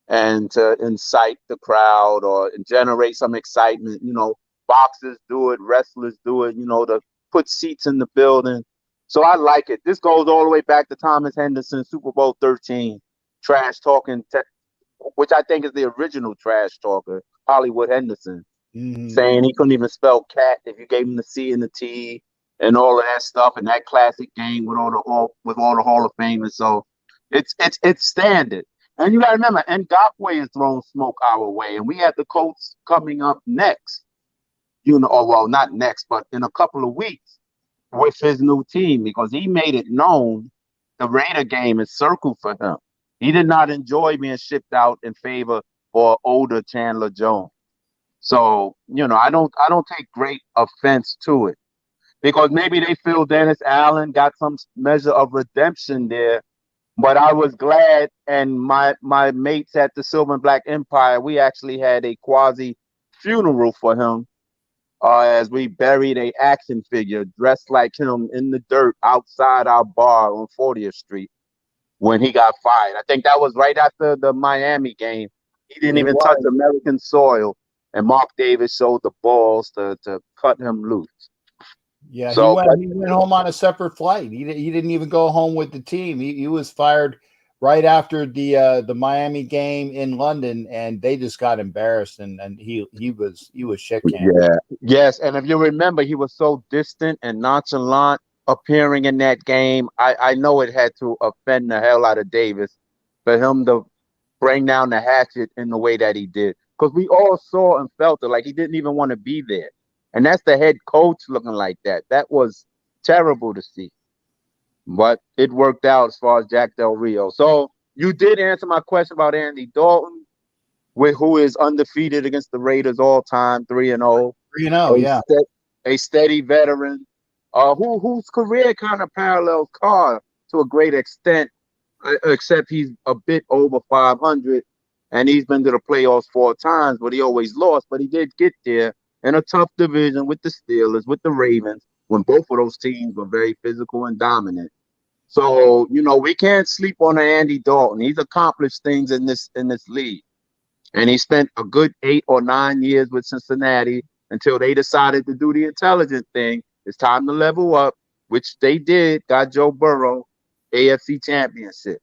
and to incite the crowd or generate some excitement. Boxers do it, wrestlers do it, to put seats in the building. So I like it. This goes all the way back to Thomas Henderson, Super Bowl 13, trash talking, which I think is the original trash talker, Hollywood Henderson, saying he couldn't even spell cat if you gave him the C and the T and all of that stuff in that classic game with all the Hall of Famers. So it's standard. And you got to remember, Ngakwe has thrown smoke our way, and we have the Colts coming up next. Not next, but in a couple of weeks with his new team, because he made it known the Raider game is circled for him. He did not enjoy being shipped out in favor for older Chandler Jones. So, I don't take great offense to it. because maybe they feel Dennis Allen got some measure of redemption there. But I was glad, and my mates at the Silver and Black Empire, we actually had a quasi funeral for him, as we buried a action figure dressed like him in the dirt outside our bar on 40th Street when he got fired. I think that was right after the Miami game. He didn't It even was. touch American soil, and Mark Davis showed the balls to cut him loose. Yeah, So, he went home on a separate flight. He didn't even go home with the team. He was fired right after the Miami game in London, and they just got embarrassed, and he was shit canned. yeah, yes, and if you remember, he was so distant and nonchalant appearing in that game. I know it had to offend the hell out of Davis for him to bring down the hatchet in the way that he did, because we all saw and felt it, like he didn't even want to be there. And that's the head coach looking like that. That was terrible to see. But it worked out as far as Jack Del Rio. So you did answer my question about Andy Dalton, who is undefeated against the Raiders all time, 3-0. 3-0, yeah. A steady veteran, whose career kind of parallels Carr to a great extent, except he's a bit over 500, and he's been to the playoffs 4 times, but he always lost. But he did get there in a tough division with the Steelers, with the Ravens, when both of those teams were very physical and dominant. So, we can't sleep on Andy Dalton. He's accomplished things in this league. And he spent a good 8 or 9 years with Cincinnati until they decided to do the intelligent thing. It's time to level up, which they did, got Joe Burrow AFC Championship.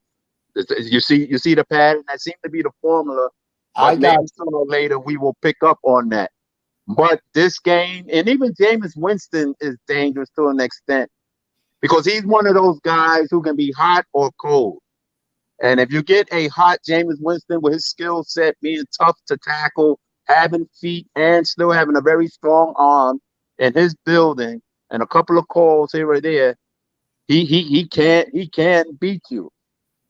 You see the pattern? That seemed to be the formula. But maybe sooner or later we will pick up on that. But this game, and even Jameis Winston is dangerous to an extent, because he's one of those guys who can be hot or cold. And if you get a hot Jameis Winston with his skill set, being tough to tackle, having feet, and still having a very strong arm in his building, and a couple of calls here or there, he can beat you.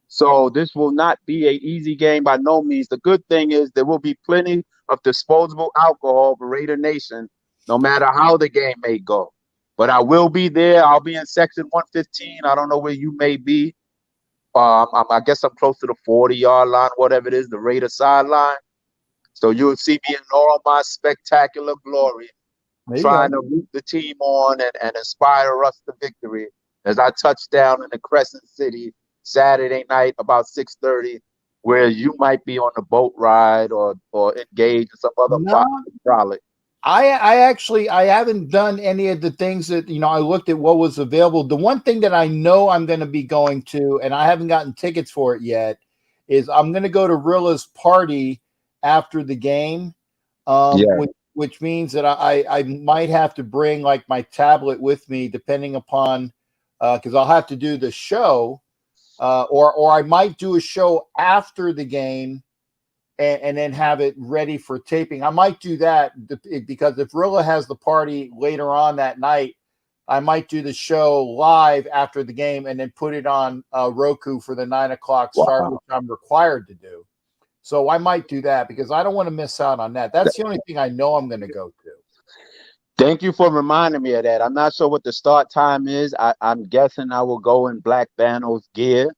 So this will not be an easy game by no means. The good thing is there will be plenty of disposable alcohol for Raider Nation, no matter how the game may go. But I will be there. I'll be in section 115. I don't know where you may be. I guess I'm close to the 40-yard line, whatever it is, the Raider sideline. So you'll see me in all my spectacular glory, trying to root the team on and inspire us to victory as I touch down in the Crescent City Saturday night about 6:30, where you might be on a boat ride or engaged in some other frolic. I haven't done any of the things that, I looked at what was available. The one thing that I know I'm going to be going to, and I haven't gotten tickets for it yet, is I'm going to go to Rilla's party after the game, which means that I might have to bring like my tablet with me, depending upon, because I'll have to do the show, or I might do a show after the game and then have it ready for taping. I might do that because if Rilla has the party later on that night, I might do the show live after the game and then put it on Roku for the 9 o'clock start, which I'm required to do. So I might do that because I don't want to miss out on that. That's the only thing I know I'm going to go to. Thank you for reminding me of that. I'm not sure what the start time is. I'm guessing I will go in Black Thanos gear,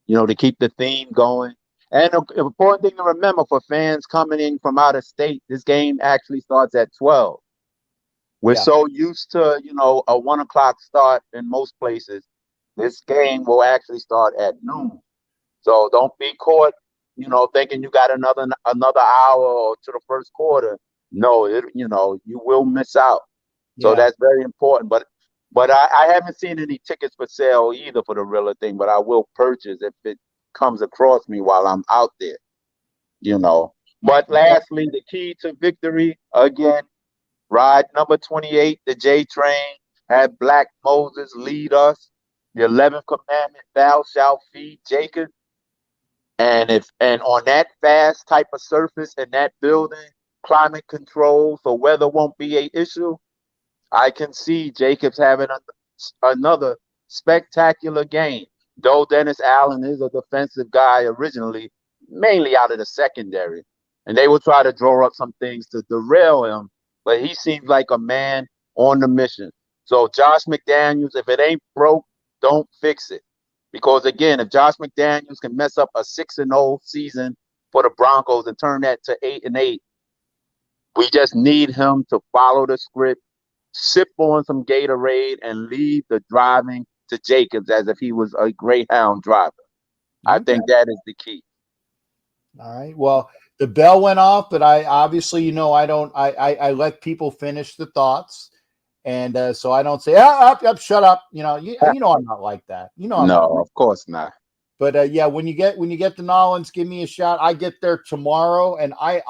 to keep the theme going. And the important thing to remember for fans coming in from out of state, this game actually starts at 12. We're so used to, a 1 o'clock start in most places. This game will actually start at noon. So don't be caught, thinking you got another hour to the first quarter. No, you will miss out. So that's very important. But I haven't seen any tickets for sale either for the Rilla thing, but I will purchase if it comes across me while I'm out there, But lastly, the key to victory, again, ride number 28, the J train, have Black Moses lead us. The 11th commandment, thou shalt feed Jacob. And on that fast type of surface in that building, climate control, so weather won't be an issue, I can see Jacobs having another spectacular game. Though Dennis Allen is a defensive guy originally, mainly out of the secondary. And they will try to draw up some things to derail him, but he seems like a man on the mission. So Josh McDaniels, if it ain't broke, don't fix it. Because again, if Josh McDaniels can mess up a 6-0 season for the Broncos and turn that to 8-8, we just need him to follow the script, sip on some Gatorade, and leave the driving to Jacobs as if he was a Greyhound driver. I think that is the key. All right. Well, the bell went off, but I obviously, I let people finish the thoughts. And so I don't say, shut up. You know, I'm not like that. I'm no, not. Of course not. But yeah, when you get to Nolans, give me a shout. I get there tomorrow, and I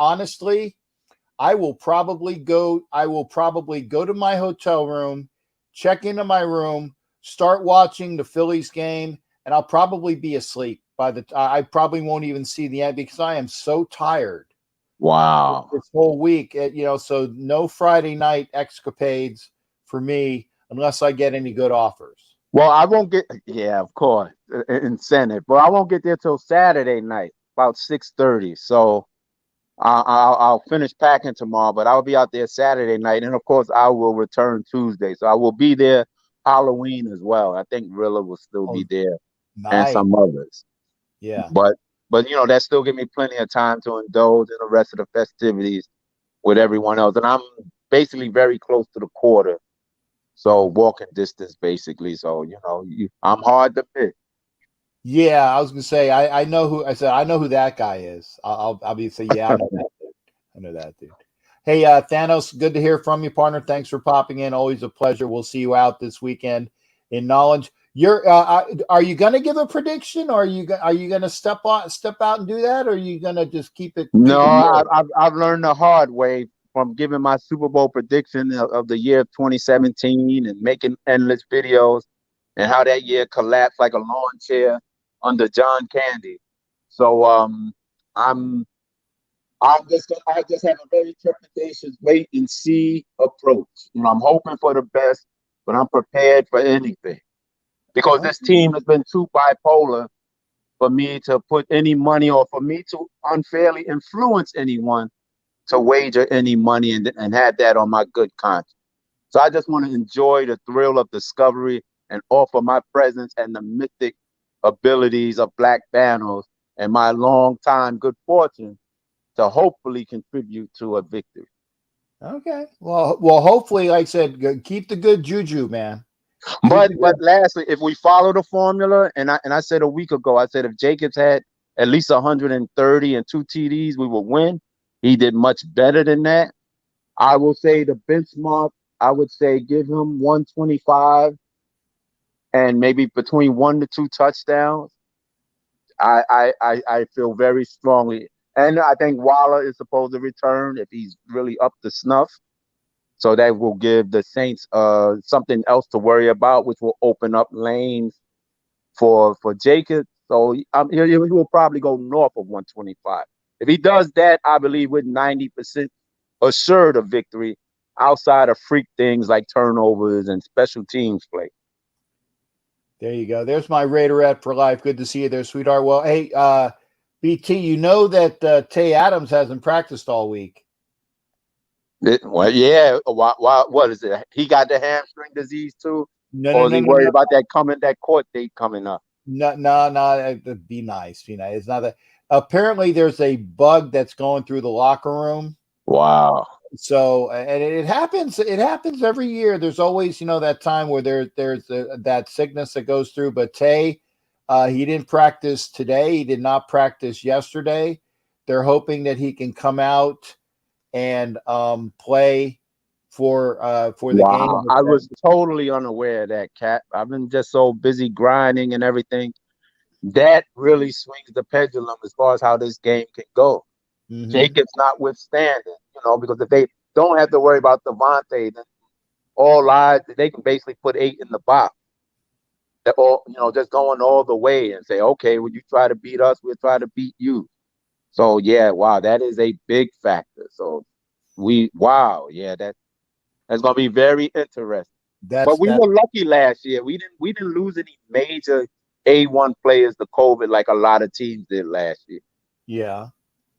will probably go to my hotel room, check into my room, start watching the Phillies game, and I'll probably be asleep I probably won't even see the end because I am so tired. Wow. This whole week, so no Friday night escapades for me unless I get any good offers. Well, I won't get, of course, incentive, but I won't get there till Saturday night, about 6:30. So I'll finish packing tomorrow, but I'll be out there Saturday night, and of course I will return Tuesday. So I will be there Halloween as well. I think Rilla will still be there, and some others. Yeah, but that still give me plenty of time to indulge in the rest of the festivities with everyone else, and I'm basically very close to the quarter, so walking distance basically. So I'm hard to pick. Yeah, I was gonna say I know who that guy is. I'll say I know that dude. I know that dude. Hey, Thanos, good to hear from you, partner. Thanks for popping in. Always a pleasure. We'll see you out this weekend in Knowledge. Are you going to give a prediction, or are you going to step out and do that, or are you going to just keep it? No, I've learned the hard way from giving my Super Bowl prediction of the year of 2017 and making endless videos, and how that year collapsed like a lawn chair under John Candy. So I just have a very trepidatious wait and see approach. I'm hoping for the best, but I'm prepared for anything. Because this team has been too bipolar for me to put any money, or for me to unfairly influence anyone to wager any money and have that on my good conscience. So I just want to enjoy the thrill of discovery and offer my presence and the mythic abilities of Black Thanos and my long time good fortune to hopefully contribute to a victory. Okay. Well, hopefully, like I said, keep the good juju, man. But lastly, if we follow the formula, and I said a week ago, I said if Jacobs had at least 130 and 2 TDs, we would win. He did much better than that. I will say the benchmark, I would say give him 125 and maybe between 1 to 2 touchdowns. I feel very strongly. And I think Waller is supposed to return if he's really up to snuff. So that will give the Saints something else to worry about, which will open up lanes for Jacobs. So he will probably go north of 125. If he does that, I believe we're 90% assured of victory outside of freak things like turnovers and special teams play. There you go. There's my Raiderette for life. Good to see you there, sweetheart. Well, hey, BT, you know that Tay Adams hasn't practiced all week. Well, yeah. What is it? He got the hamstring disease too? No, is he worried about that court date coming up? No. Be nice. It's not that. Apparently, there's a bug that's going through the locker room. Wow. So, and it happens. It happens every year. There's always, that time where there's that sickness that goes through. But Tay, he didn't practice today. He did not practice yesterday. They're hoping that he can come out and play for the game. I was totally unaware of that, Cat. I've been just so busy grinding and everything. That really swings the pendulum as far as how this game can go. Mm-hmm. Jacobs notwithstanding, because if they don't have to worry about Devontae, then all lies, they can basically put 8 in the box. Or, just going all the way and say, okay, when you try to beat us, we'll try to beat you. So yeah, wow, that is a big factor. So that's gonna be very interesting. But we were lucky last year. We didn't lose any major A1 players to COVID like a lot of teams did last year. Yeah.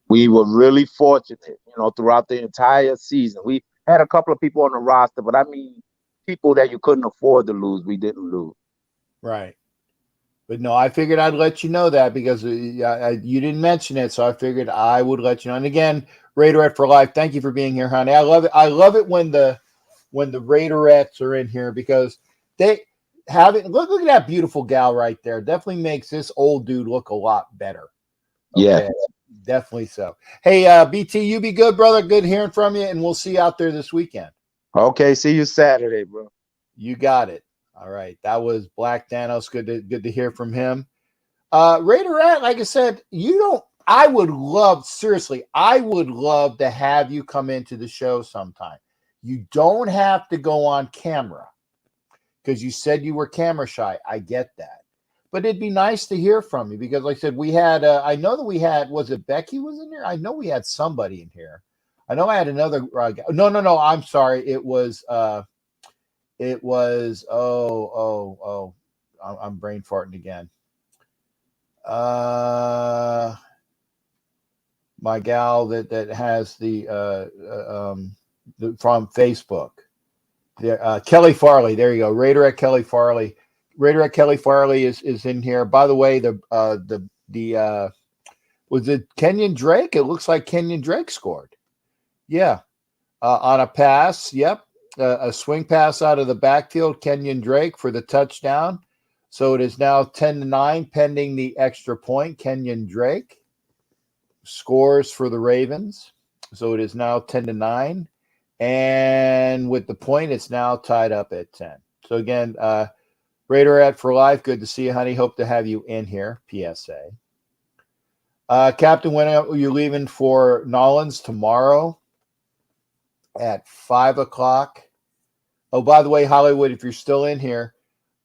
We were really fortunate, throughout the entire season. We had a couple of people on the roster, but I mean, people that you couldn't afford to lose, we didn't lose. Right. But no, I figured I'd let you know that because you didn't mention it, so I figured I would let you know. And again, Raiderette for life. Thank you for being here, honey. I love it. I love it when the Raiderettes are in here because they have it. Look at that beautiful gal right there. Definitely makes this old dude look a lot better. Okay, Yeah. definitely so. Hey, BT, you be good, brother. Good hearing from you, and we'll see you out there this weekend. Okay, see you Saturday, bro. You got it. All right, that was Black Thanos. Good to hear from him. Raiderette, like I said, I would love to have you come into the show sometime. You don't have to go on camera because you said you were camera shy. I get that. But it'd be nice to hear from you because, like I said, we had, I know that we had, was it Becky was in here? I know we had somebody in here. I know I had another, no, I'm sorry. It was, I'm brain farting again. My gal that has the from Facebook, Kelly Farley. There you go, Raiderette Kelly Farley. Raiderette Kelly Farley is in here. By the way, the was it Kenyon Drake? It looks like Kenyon Drake scored. Yeah, on a pass. Yep, a swing pass out of the backfield. Kenyon Drake for the touchdown. So it is now 10-9 pending the extra point. Kenyon Drake scores for the Ravens. So it is now 10-9. And with the point, it's now tied up at 10. So again, Raiderette for life. Good to see you, honey. Hope to have you in here. PSA. Captain, when are you leaving for Nolans? Tomorrow at 5 o'clock. Oh, by the way, Hollywood, if you're still in here,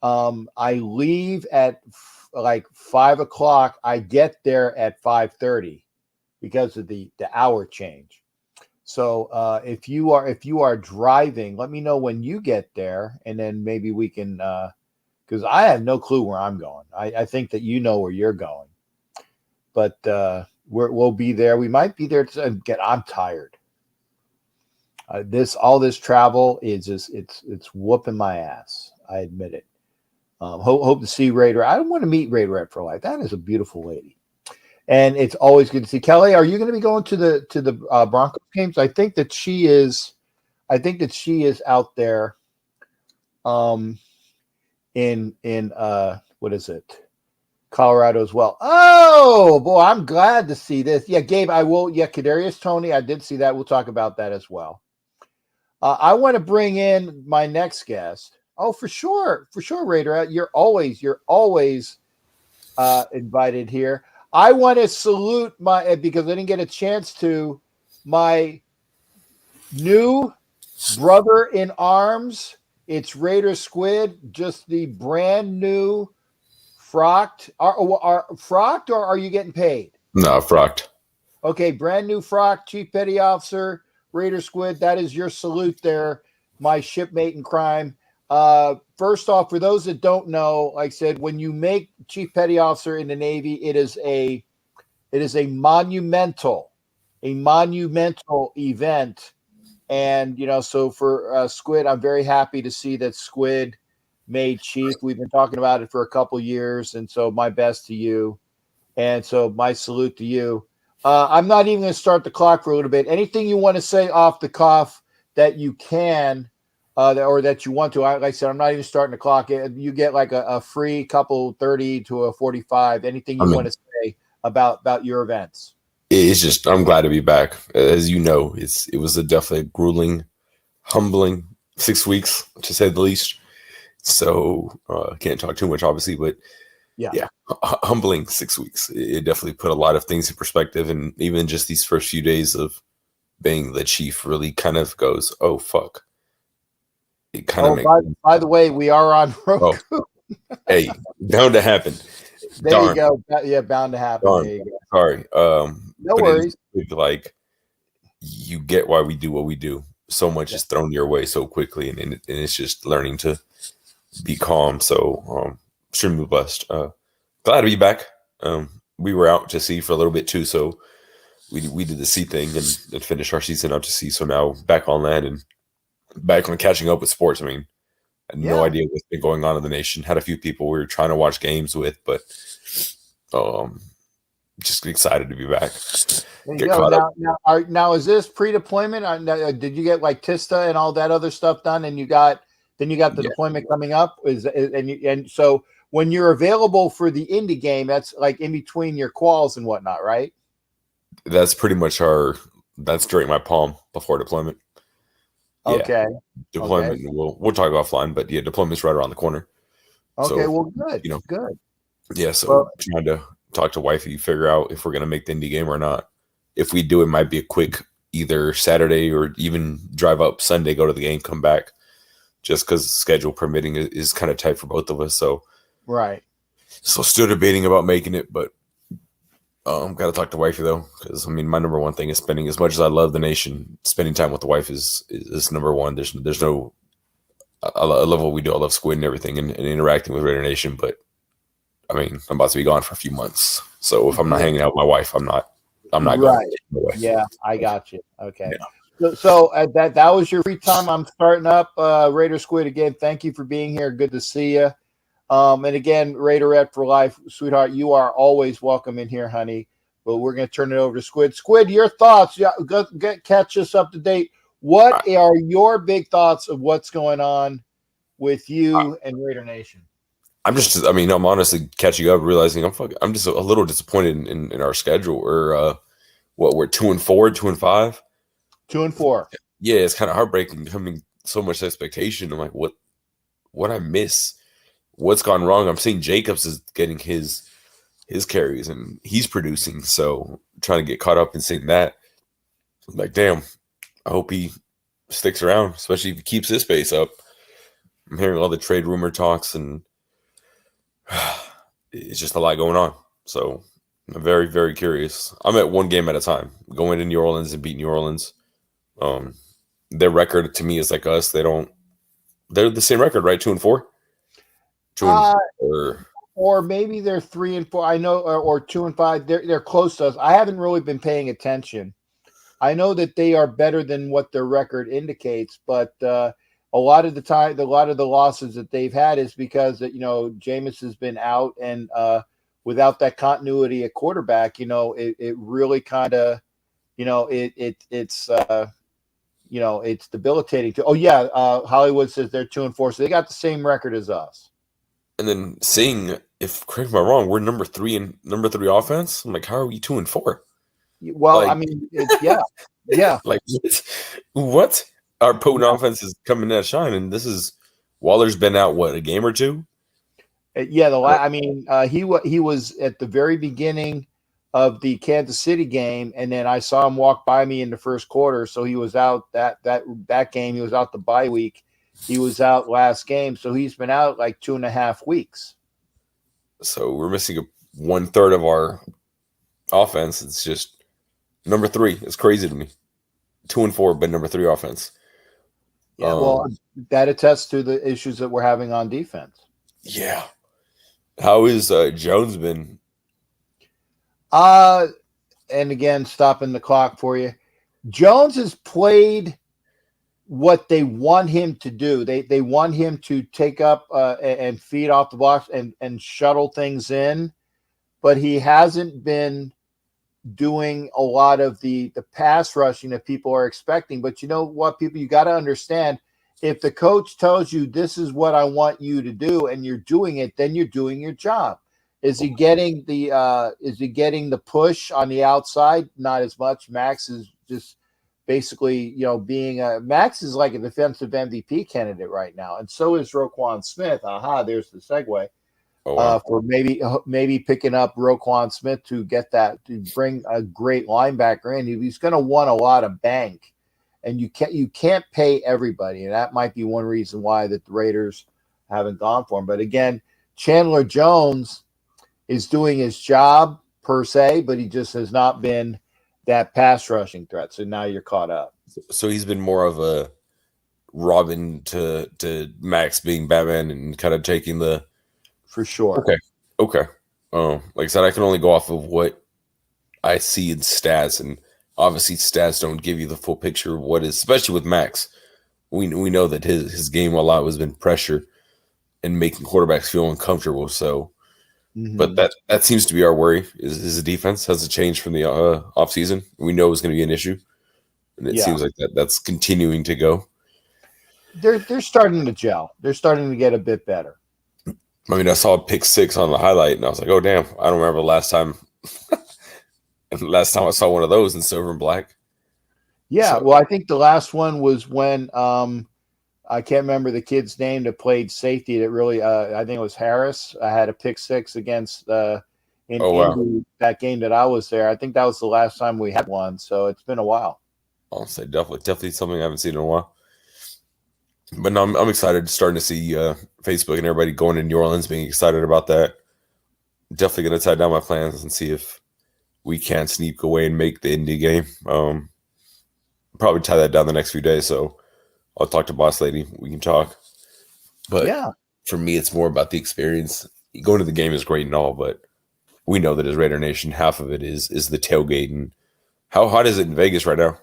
I leave at like 5 o'clock. I get there at 5:30 because of the hour change. So if you are driving, let me know when you get there, and then maybe we can because I have no clue where I'm going. I think that you know where you're going, but we'll be there. We might be there. I'm tired. All this travel is just it's whooping my ass. I admit it. Hope to see Raider. I want to meet Raiderette for life. That is a beautiful lady, and it's always good to see. Kelly, are you going to be going to the Broncos games? I think that she is out there. In what is it? Colorado as well. Oh boy, I'm glad to see this. Yeah, Gabe, I will. Yeah, Kadarius Toney, I did see that. We'll talk about that as well. I want to bring in my next guest. Oh, for sure, Raider. You're always invited here. I want to salute because I didn't get a chance to, my new brother in arms. It's Raider Squid, just the brand new frocked. Are frocked, or are you getting paid? No, frocked. Okay, brand new frocked Chief Petty Officer Raider Squid. That is your salute there, my shipmate in crime. First off, for those that don't know, like I said, when you make Chief Petty Officer in the Navy, it is a monumental event. And, so for Squid, I'm very happy to see that Squid made Chief. We've been talking about it for a couple years. And so my best to you. And so my salute to you. I'm not even going to start the clock for a little bit. Anything you want to say off the cuff that you can, or that you want to. Like I said, I'm not even starting the clock. You get like a free couple 30 to a 45. Anything you want to say about your events? It's just, I'm glad to be back. As you know, it was a definitely grueling, humbling 6 weeks, to say the least. So can't talk too much, obviously, but yeah, humbling 6 weeks. It definitely put a lot of things in perspective, and even just these first few days of being the chief really kind of goes, oh fuck. It kind of makes. By the way, we are on Roku. Oh, hey, bound to happen. There Darn. You go. Yeah, bound to happen. Darn. There you go. Sorry. No worries. Like, you get why we do what we do. So much is thrown your way so quickly, and it's just learning to be calm. So extremely blessed. Glad to be back. We were out to sea for a little bit too, so we did the sea thing and finished our season out to sea. So now back on land and back on catching up with sports. I mean, had no idea what's been going on in the nation. Had a few people we were trying to watch games with, but just excited to be back. There you go. Now, is this pre-deployment? Did you get like TISTA and all that other stuff done, and you got the deployment coming up? And so when you're available for the indie game, that's like in between your quals and whatnot, right? That's pretty much that's during my palm before deployment. Okay. Deployment. Okay. We'll talk offline, but yeah, deployment's right around the corner. Okay. So, well, good. Good. Yeah. So trying to talk to wifey, figure out if we're going to make the indie game or not. If we do, it might be a quick either Saturday or even drive up Sunday, go to the game, come back, just because schedule permitting is kind of tight for both of us. So, right. So still debating about making it, but got to talk to wifey though, because I mean, my number one thing is spending. As much as I love the nation, spending time with the wife is number one. There's no. I love what we do. I love Squid and everything, and interacting with Raider Nation. But I mean, I'm about to be gone for a few months, so if I'm not hanging out with my wife, I'm not right. Going. Yeah, I got you. Okay. Yeah. So that was your free time. I'm starting up Raider Squid again. Thank you for being here. Good to see you. And again, Raiderette for life, sweetheart. You are always welcome in here, honey. But we're going to turn it over to Squid. Squid, your thoughts? Yeah, catch us up to date. What are your big thoughts of what's going on with you and Raider Nation? I'm honestly catching up, realizing I'm just a little disappointed in our schedule. We're 2-4, 2-5, 2-4. Yeah, it's kind of heartbreaking. Coming so much expectation. I'm like, what I miss? What's gone wrong? I'm seeing Jacobs is getting his carries and he's producing. So trying to get caught up in seeing that. I'm like, damn, I hope he sticks around, especially if he keeps his pace up. I'm hearing all the trade rumor talks and it's just a lot going on. So I'm very, very curious. I'm at one game at a time, going to New Orleans and beat New Orleans. Their record to me is like us. They're the same record, right? 2-4. Or maybe they're 3-4. I know, or 2-5. They're close to us. I haven't really been paying attention. I know that they are better than what their record indicates, but a lot of the time, a lot of the losses that they've had is because Jameis has been out, and without that continuity at quarterback, it really kind of, it's debilitating. Hollywood says they're 2-4, so they got the same record as us. And then seeing, if correct me if I'm wrong, we're number three offense. I'm like, how are we 2-4? Well, like, I mean, yeah. Like what? Our potent offense is coming out shine, and this is Waller's been out a game or two? Yeah, he was at the very beginning of the Kansas City game, and then I saw him walk by me in the first quarter. So he was out that game. He was out the bye week. He was out last game, so he's been out like 2.5 weeks. So we're missing 1/3 of our offense. It's just number 3. It's crazy to me. 2-4, but number 3 offense. Yeah, well, that attests to the issues that we're having on defense. Yeah. How is Jones been? And again, stopping the clock for you. Jones has played what they want him to do. They want him to take up and feed off the box and shuttle things in, but he hasn't been doing a lot of the pass rushing that people are expecting. But you know what, people, you got to understand, if the coach tells you this is what I want you to do and you're doing it, then you're doing your job. Is he getting the push on the outside? Not as much. Max is just basically, being Max is like a defensive MVP candidate right now, and so is Roquan Smith. There's the segue. For maybe picking up Roquan Smith to bring a great linebacker in. He's going to want a lot of bank, and you can't pay everybody, and that might be one reason why that the Raiders haven't gone for him. But again, Chandler Jones is doing his job per se, but he just has not been that pass rushing threat. So now you're caught up. So he's been more of a Robin to Max being Batman and kind of taking the. For sure. Okay. Like I said, I can only go off of what I see in stats, and obviously stats don't give you the full picture of what is, especially with Max. we know that his game a lot has been pressure and making quarterbacks feel uncomfortable. So, but that seems to be our worry is the defense. Has it changed from the offseason? We know it's going to be an issue, and it seems like that's continuing to go. They're starting to gel. They're starting to get a bit better. I mean, I saw a pick 6 on the highlight, and I was like, "Oh damn!" I don't remember the last time. Last time I saw one of those in silver and black. Yeah, well, I think the last one was when I can't remember the kid's name that played safety. That really, I think it was Harris. I had a pick 6 against Indy, that game that I was there. I think that was the last time we had one. So it's been a while. I'll say definitely something I haven't seen in a while. But no, I'm excited. Starting to see Facebook and everybody going to New Orleans, being excited about that. Definitely going to tie down my plans and see if we can sneak away and make the Indy game. Probably tie that down the next few days. So I'll talk to boss lady. We can talk. But for me, it's more about the experience. Going to the game is great and all, but we know that as Raider Nation, half of it is the tailgate. And how hot is it in Vegas right now?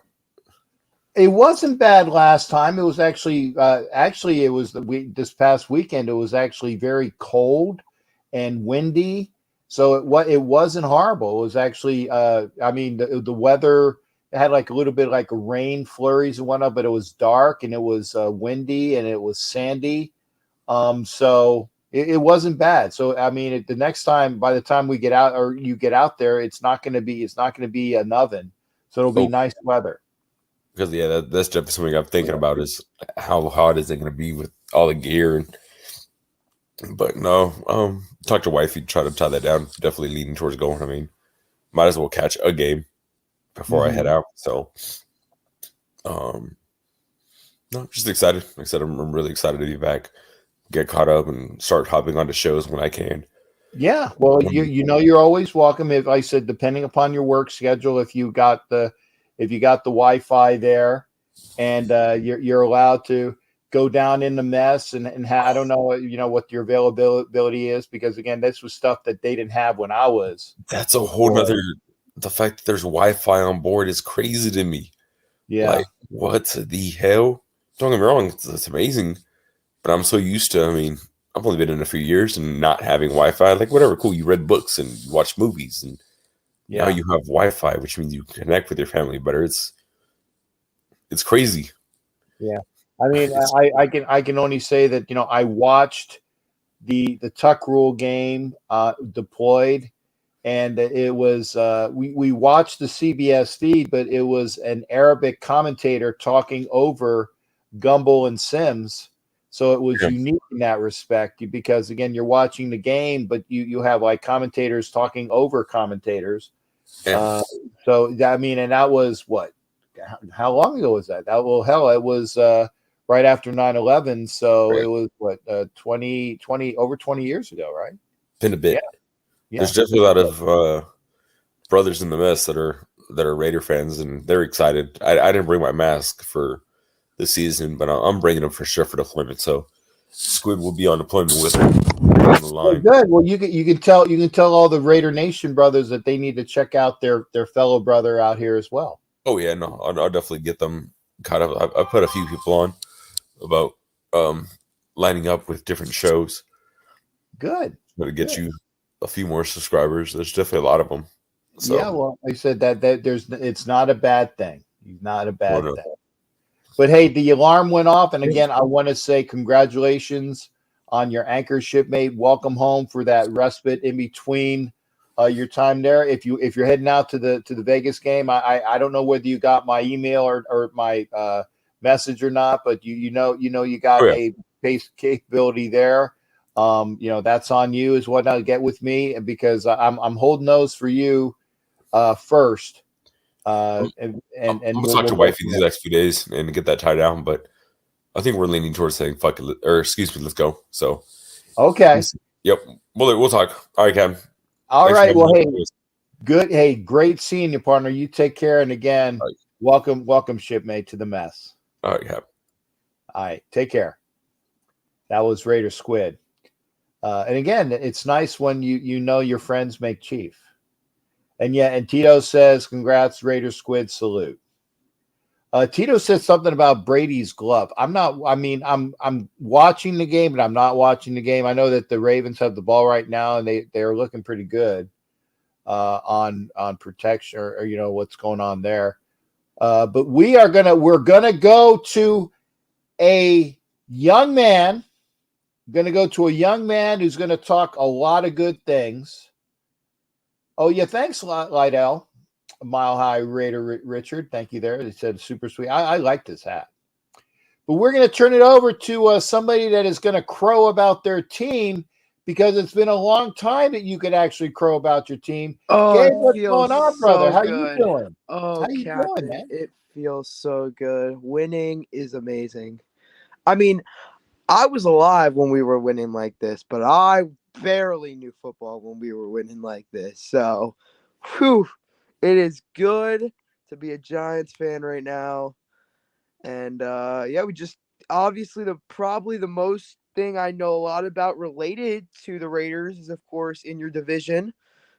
It wasn't bad last time. It was actually it was this past weekend. It was actually very cold and windy, so it wasn't horrible. It was actually I mean the weather had like a little bit like rain flurries and whatnot, but it was dark and it was windy and it was sandy. So it wasn't bad. So I mean, the next time, by the time we get out or you get out there, it's not going to be an oven. So it'll be nice weather. Because that's definitely something I'm thinking about is how hot is it going to be with all the gear. But no, talk to wifey, try to tie that down. Definitely leaning towards going. I mean, might as well catch a game before I head out. So, no, just excited. Like I said, I'm really excited to be back, get caught up, and start hopping onto shows when I can. Yeah, well, you know you're always welcome. If I said, depending upon your work schedule, if you got the Wi-Fi there, and you're allowed to go down in the mess and I don't know what your availability is, because again, this was stuff that they didn't have when I was. That's a whole nother. The fact that there's Wi-Fi on board is crazy to me. Yeah, like what the hell? Don't get me wrong, it's amazing, but I'm so used to. I mean, I've only been in a few years and not having Wi-Fi. Like whatever, cool. You read books and you watch movies, and now you have Wi-Fi, which means you connect with your family better. It's crazy. Yeah, I mean, I can only say that I watched the Tuck Rule game deployed, and it was we watched the CBS feed, but it was an Arabic commentator talking over Gumbel and Sims. So it was unique in that respect, because again, you're watching the game, but you have like commentators talking over commentators. Yeah. So I mean, and that was what? How long ago was that? It was right after 9/11. So it was what 20 over 20 years ago, right? Been a bit. Yeah. There's definitely a lot of brothers in the mess that are Raider fans, and they're excited. I didn't bring my mask for the season, but I'm bringing them for sure for deployment. So Squid will be on deployment with her on the line. Good. Well, you can tell all the Raider Nation brothers that they need to check out their fellow brother out here as well. Oh yeah, no, I'll definitely get them caught up. I put a few people on about lining up with different shows. Good. But to get you a few more subscribers. There's definitely a lot of them. So. Yeah, well, I said that it's not a bad thing. Not a bad thing. But hey, the alarm went off, and again, I want to say congratulations on your anchor shipmate. Welcome home for that respite in between your time there. If you're heading out to the Vegas game, I don't know whether you got my email or my message or not, but you got a base capability there. That's on you is what I'll get with me, and because I'm holding those for you first. And we'll talk to wifey these next few days and get that tied down, but I think we're leaning towards saying fuck it, or excuse me, let's go. So okay. Yep. We'll talk. All right, Cam. All right. Well, hey, good. Hey, great seeing you, partner. You take care. And again, welcome, shipmate, to the mess. All right, Cam. All right. Take care. That was Raider Squid. And again, it's nice when you know your friends make chief. And Tito says, congrats, Raider Squid, salute. Tito said something about Brady's glove. I'm watching the game, but I'm not watching the game. I know that the Ravens have the ball right now, and they are looking pretty good on protection or what's going on there. But we're gonna go to a young man. Going to go to a young man who's going to talk a lot of good things. Oh yeah, thanks, Lydell. Mile High Raider Richard, thank you there. They said super sweet. I like this hat. But we're going to turn it over to somebody that is going to crow about their team, because it's been a long time that you could actually crow about your team. Oh, Gabe, it what's feels going on, brother? so How good. you doing? Oh, How you Captain, doing, man? it feels so good. Winning is amazing. I mean, I was alive when we were winning like this, but I barely knew football when we were winning like this. So, whew, it is good to be a Giants fan right now. And yeah, we just obviously probably the most thing I know a lot about related to the Raiders is, of course, in your division.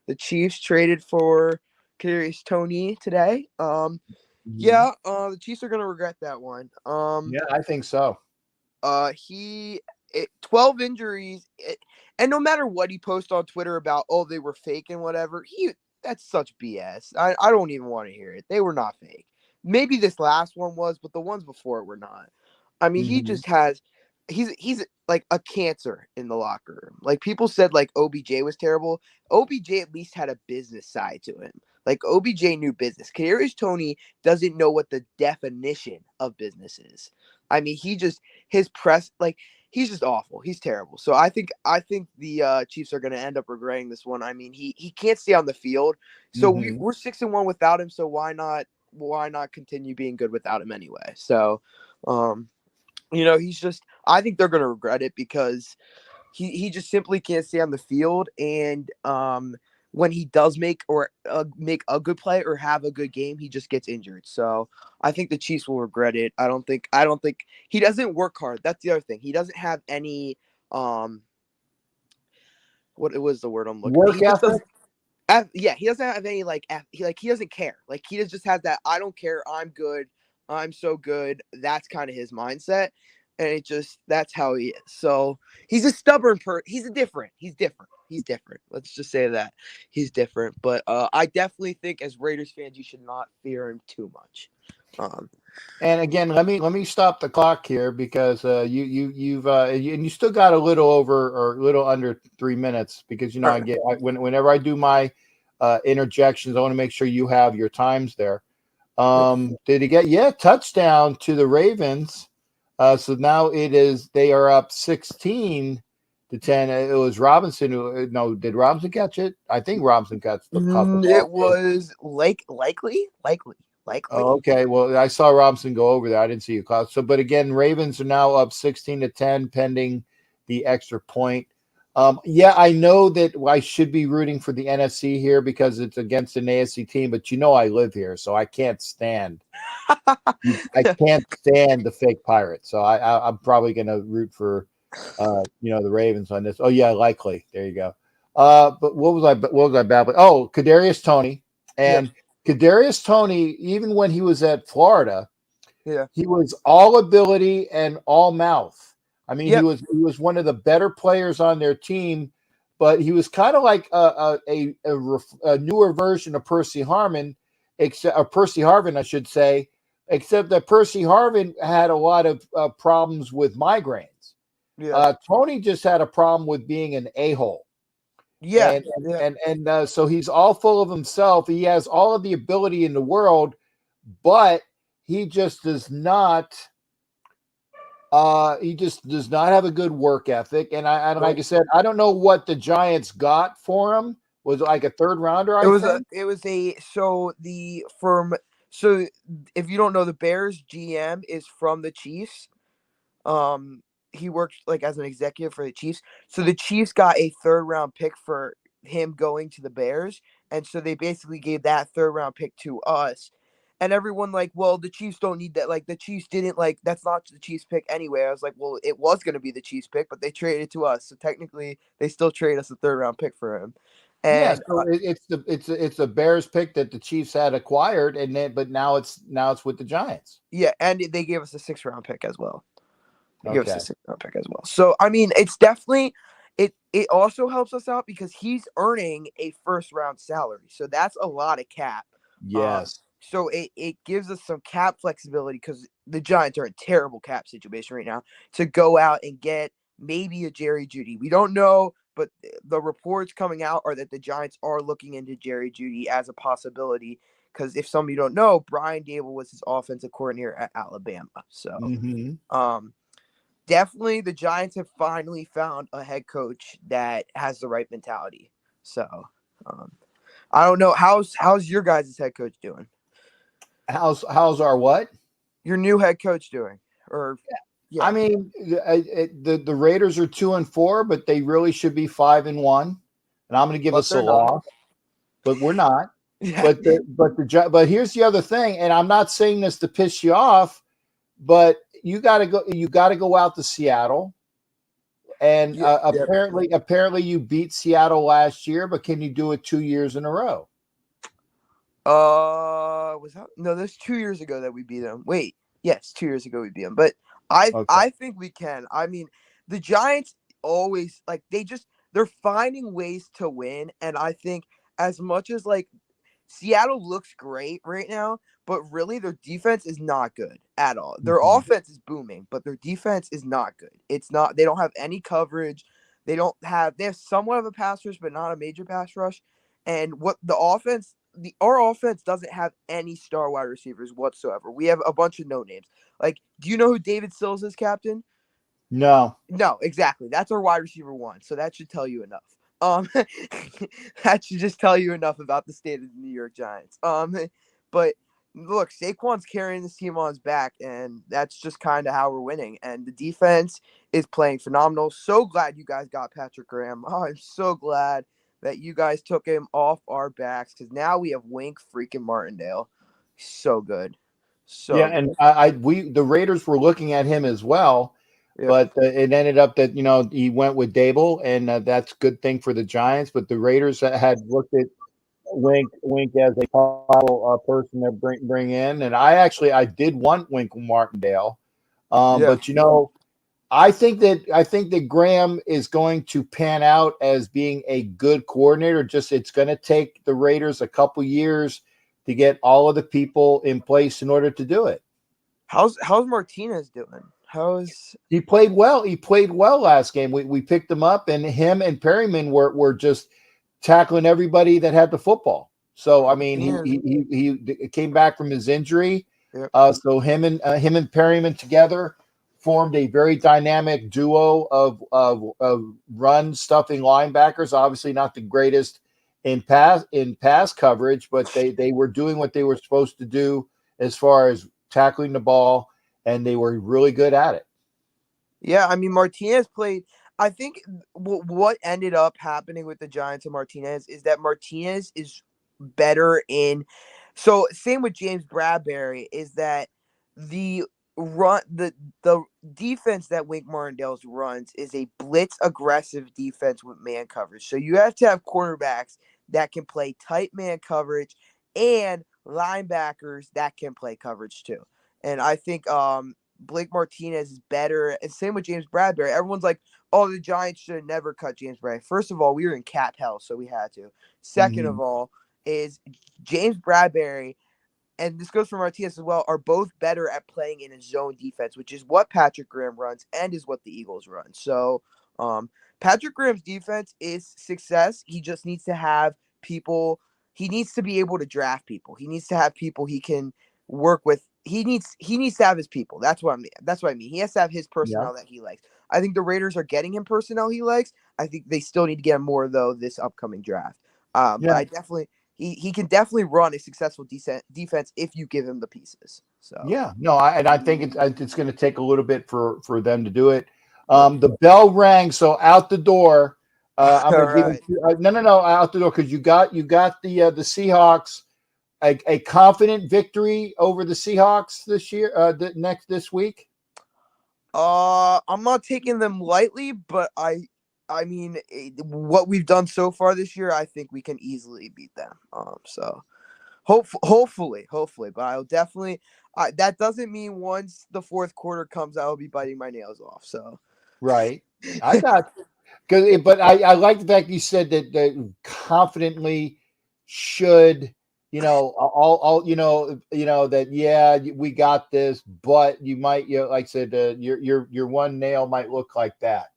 The Chiefs traded for Kadarius Toney today. Yeah, the Chiefs are gonna regret that one. Yeah, I think so. 12 injuries, and no matter what he posts on Twitter about, oh, they were fake and whatever, that's such BS. I don't even want to hear it. They were not fake. Maybe this last one was, but the ones before it were not. I mean, he just has he's like a cancer in the locker room. Like, people said like OBJ was terrible. OBJ at least had a business side to him. Like, OBJ knew business. Kadarius Toney doesn't know what the definition of business is. I mean, his press, like, he's just awful. He's terrible. So I think the Chiefs are going to end up regretting this one. I mean, he can't stay on the field. So we're 6-1 without him. So why not continue being good without him anyway? So, I think they're going to regret it, because he just simply can't stay on the field. And when he does make a good play or have a good game, he just gets injured. So I think the Chiefs will regret it. I don't think he doesn't work hard. That's the other thing. He doesn't have any what was the word I'm looking for? Work ethic? he doesn't have any he doesn't care. Like, he just has that I don't care, I'm good, I'm so good. That's kind of his mindset, and that's how he is. So he's a stubborn he's different. Let's just say that he's different. But I definitely think, as Raiders fans, you should not fear him too much. And again, let me stop the clock here, because you still got a little over or a little under 3 minutes, because whenever I do my interjections, I want to make sure you have your times there. Did he get touchdown to the Ravens? So now they are up 16-10. It was Robinson did Robinson catch it? I think Robinson caught the ball. It was likely. Oh, okay. Well, I saw Robinson go over there. I didn't see you, Klaus. So, but again, Ravens are now up 16-10, pending the extra point. I know that I should be rooting for the NFC here, because it's against an AFC team, but I live here, so I can't stand. I can't stand the fake Pirates. So I'm probably going to root for, the Ravens on this. Oh yeah, likely. There you go. But what was I babbling? Oh, Kadarius Toney. And Kadarius Toney, even when he was at Florida, he was all ability and all mouth. I mean, he was one of the better players on their team, but he was kind of like a newer version of Percy Harvin, I should say, except that Percy Harvin had a lot of problems with migraines. Toney just had a problem with being an a-hole. So he's all full of himself. He has all of the ability in the world, but he just does not. He just does not have a good work ethic. And like I said, I don't know what the Giants got for him. Was it like a third rounder? So if you don't know, the Bears GM is from the Chiefs. He worked like as an executive for the Chiefs. So the Chiefs got a third round pick for him going to the Bears. And so they basically gave that third round pick to us. And everyone the Chiefs don't need that. Like, the Chiefs didn't that's not the Chiefs pick anyway. I was like, well, it was going to be the Chiefs pick, but they traded it to us. So technically they still trade us a third round pick for him. Yeah, And so it's a Bears pick that the Chiefs had acquired, but now it's with the Giants. yeah, and they gave us a 6th-round pick as well. They gave us Okay. a 6th-round pick as well. So I mean, it's definitely it also helps us out because he's earning a 1st-round salary, so that's a lot of cap. Yes. So it gives us some cap flexibility because the Giants are in a terrible cap situation right now to go out and get maybe a Jerry Jeudy. We don't know, but the reports coming out are that the Giants are looking into Jerry Jeudy as a possibility because if some of you don't know, Brian Dable was his offensive coordinator at Alabama. So definitely the Giants have finally found a head coach that has the right mentality. So I don't know. How's your guys' head coach doing? How's our what? Your new head coach doing? Or I mean, the Raiders are 2-4, but they really should be 5-1. And I'm going to give us a loss, but we're not. Yeah. But here's the other thing, and I'm not saying this to piss you off, but you got to go out to Seattle. And apparently you beat Seattle last year, but can you do it 2 years in a row? Was that no? That's 2 years ago that we beat them. Wait, yes, 2 years ago we beat them. But I think we can. I mean, the Giants always they're finding ways to win, and I think as much as Seattle looks great right now, but really their defense is not good at all. Their offense is booming, but their defense is not good. It's not. They don't have any coverage. They have somewhat of a pass rush, but not a major pass rush. And what our offense doesn't have any star wide receivers whatsoever. We have a bunch of no names. Do you know who David Sills is, Captain? No, exactly. That's our wide receiver 1. So that should tell you enough. That should just tell you enough about the state of the New York Giants. But look, Saquon's carrying this team on his back, and that's just kind of how we're winning. And the defense is playing phenomenal. So glad you guys got Patrick Graham. Oh, I'm so glad that you guys took him off our backs because now we have Wink freaking Martindale. So good. So yeah, and the Raiders were looking at him as well, but it ended up that he went with Dable, and that's a good thing for the Giants. But the Raiders had looked at Wink as a possible person to bring in, and I did want Wink Martindale, but I think that Graham is going to pan out as being a good coordinator. Just it's going to take the Raiders a couple years to get all of the people in place in order to do it. How's Martinez doing? He played well? He played well last game. We picked him up, and him and Perryman were just tackling everybody that had the football. So I mean, he came back from his injury. Yep. So him and Perryman together formed a very dynamic duo of run stuffing linebackers. Obviously, not the greatest in pass coverage, but they were doing what they were supposed to do as far as tackling the ball, and they were really good at it. Yeah, I mean, Martinez played. I think what ended up happening with the Giants and Martinez is that Martinez is better in. So same with James Bradbury is that the defense that Wink Martindale runs is a blitz aggressive defense with man coverage. So you have to have quarterbacks that can play tight man coverage and linebackers that can play coverage too. And I think Blake Martinez is better. And same with James Bradbury. Everyone's like, oh, the Giants should have never cut James Bradbury. First of all, we were in cap hell, so we had to. Second of all, is James Bradbury, and this goes for Martinez as well, are both better at playing in a zone defense, which is what Patrick Graham runs and is what the Eagles run. So Patrick Graham's defense is success. He just needs to have people. He needs to be able to draft people. He needs to have people he can work with. He needs to have his people. That's what I mean. He has to have his personnel that he likes. I think the Raiders are getting him personnel he likes. I think they still need to get him more though this upcoming draft. But I definitely he can definitely run a successful defense if you give him the pieces. So I think it's going to take a little bit for them to do it. The bell rang, so out the door. I'm going to give no out the door because you got the Seahawks a confident victory over the Seahawks this year. This week. I'm not taking them lightly, but I I mean, what we've done so far this year, I think we can easily beat them. So hopefully, but I'll definitely. That doesn't mean once the fourth quarter comes, I will be biting my nails off. So Right. I got because, but I like the fact you said that confidently should, all that, yeah, we got this, but you might, like I said, your one nail might look like that.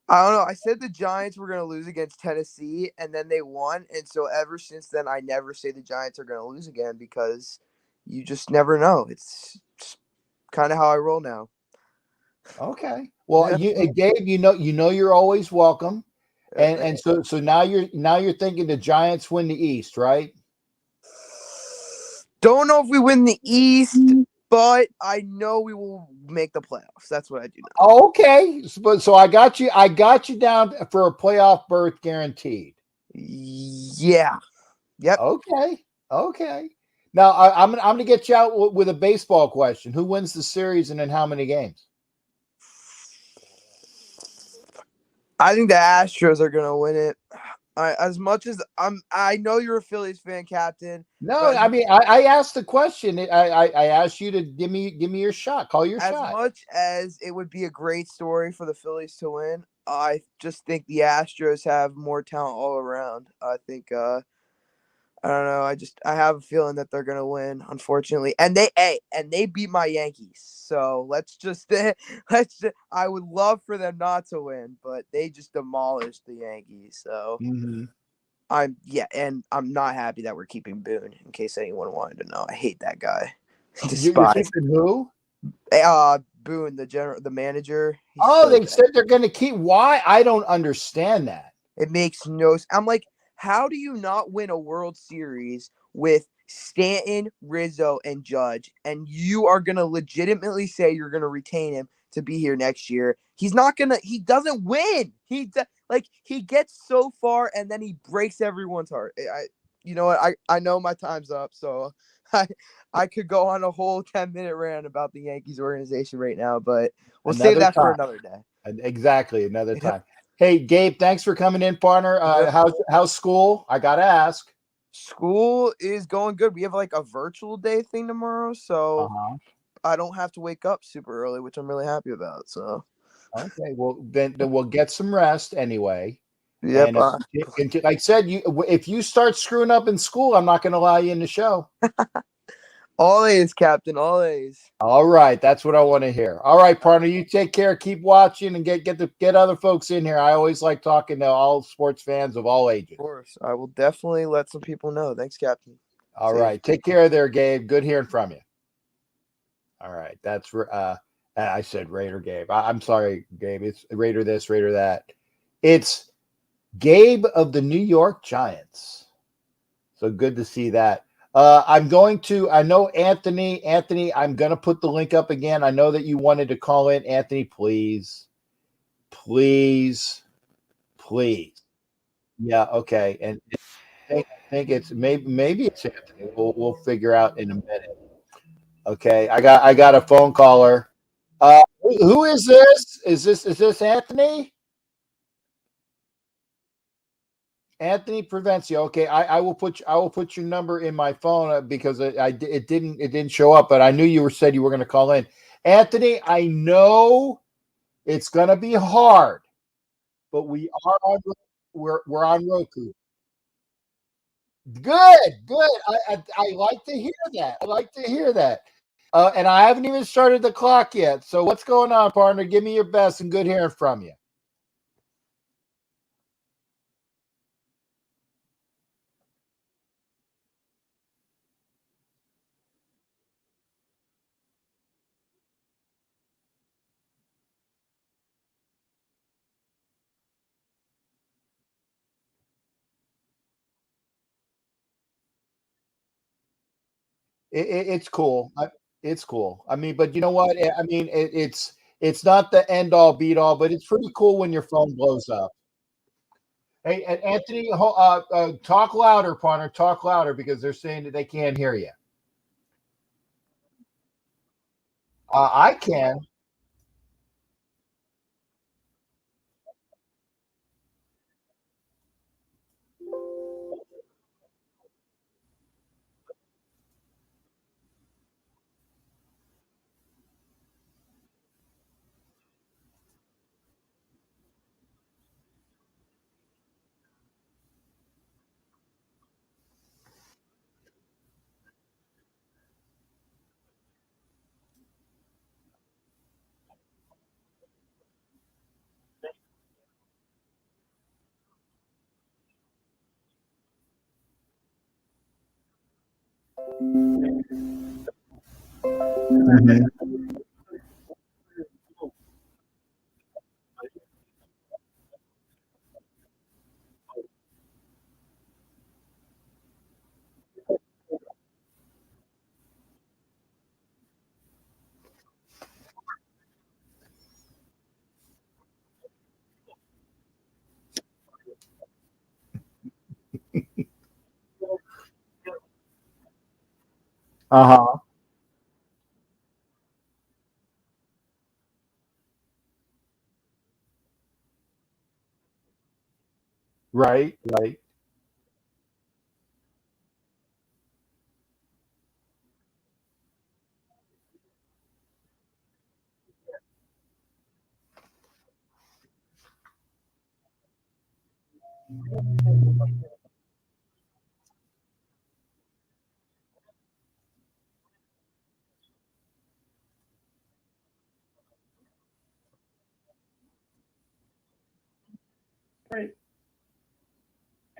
I don't know. I said the Giants were going to lose against Tennessee, and then they won. And so ever since then, I never say the Giants are going to lose again because you just never know. It's kind of how I roll now. Okay. Well, Gabe, you're always welcome. And so now you're thinking the Giants win the East, right? Don't know if we win the East, but I know we will make the playoffs. That's what I do know. Okay. So I got you down for a playoff berth guaranteed. Yeah. Yep. Okay. Now I'm gonna get you out with a baseball question. Who wins the series and in how many games? I think the Astros are gonna win it. As much as I know you're a Phillies fan, Captain. No, I mean I asked the question. I asked you to give me your shot. Call your shot. As much as it would be a great story for the Phillies to win, I just think the Astros have more talent all around. I think I don't know. I have a feeling that they're gonna win, unfortunately. And they beat my Yankees. So let's just I would love for them not to win, but they just demolished the Yankees. So and I'm not happy that we're keeping Boone, in case anyone wanted to know. I hate that guy. You're keeping who? Boone, the manager. They said they're gonna keep. Why? I don't understand that. It makes no sense. I'm like, how do you not win a World Series with Stanton, Rizzo, and Judge, and you are going to legitimately say you're going to retain him to be here next year? He doesn't win. He gets so far and then he breaks everyone's heart. You know what? I know my time's up, so I could go on a whole 10-minute rant about the Yankees organization right now, but we'll save that for another day. Exactly, another time. Hey, Gabe, thanks for coming in, partner. How's school? I gotta ask. School is going good. We have like a virtual day thing tomorrow, so I don't have to wake up super early, which I'm really happy about. So, okay, well then we'll get some rest anyway. Yep. And like I said, if you start screwing up in school, I'm not going to allow you in the show. All A's, Captain. All A's. All right, that's what I want to hear. All right, partner, you take care. Keep watching and get other folks in here. I always like talking to all sports fans of all ages. Of course, I will definitely let some people know. Thanks, Captain. All right, take care there, Gabe. Good hearing from you. All right, that's I said Raider Gabe. I'm sorry, Gabe. It's Raider this, Raider that. It's Gabe of the New York Giants. So good to see that. I know Anthony, I'm going to put the link up again. I know that you wanted to call in. Anthony, please. Yeah, okay. And I think it's maybe it's Anthony. We'll figure out in a minute. Okay, I got a phone caller. Who is this? Is this Anthony? Anthony Prevencio. Okay, I will put your number in my phone because it didn't show up, but I knew you said you were going to call in. Anthony, I know it's going to be hard, but we're on Roku. Good. I like to hear that. And I haven't even started the clock yet. So what's going on, partner? Give me your best and good hearing from you. It's cool. It's cool. I mean, but you know what? I mean, it's not the end all beat all, but it's pretty cool when your phone blows up. Hey, and Anthony, talk louder, partner. Talk louder because they're saying that they can't hear you. I can. Mhm. Uh-huh. Right, right.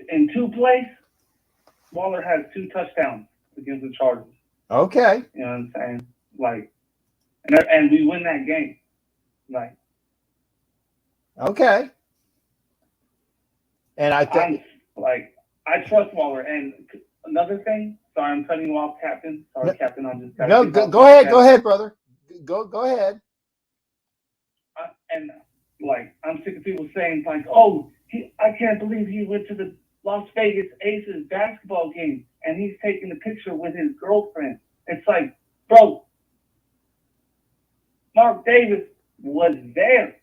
In two plays, Waller has 2 touchdowns against the Chargers. Okay. You know what I'm saying? Like, and we win that game. Like, Okay. And I think I trust Waller. And another thing, sorry, I'm cutting you off, Captain. Sorry, No, Captain. I'm just no, go ahead, brother. Go ahead. And like, I'm sick of people saying like, "Oh, I can't believe he went to the Las Vegas Aces basketball game and he's taking a picture with his girlfriend." It's like, bro, Mark Davis was there.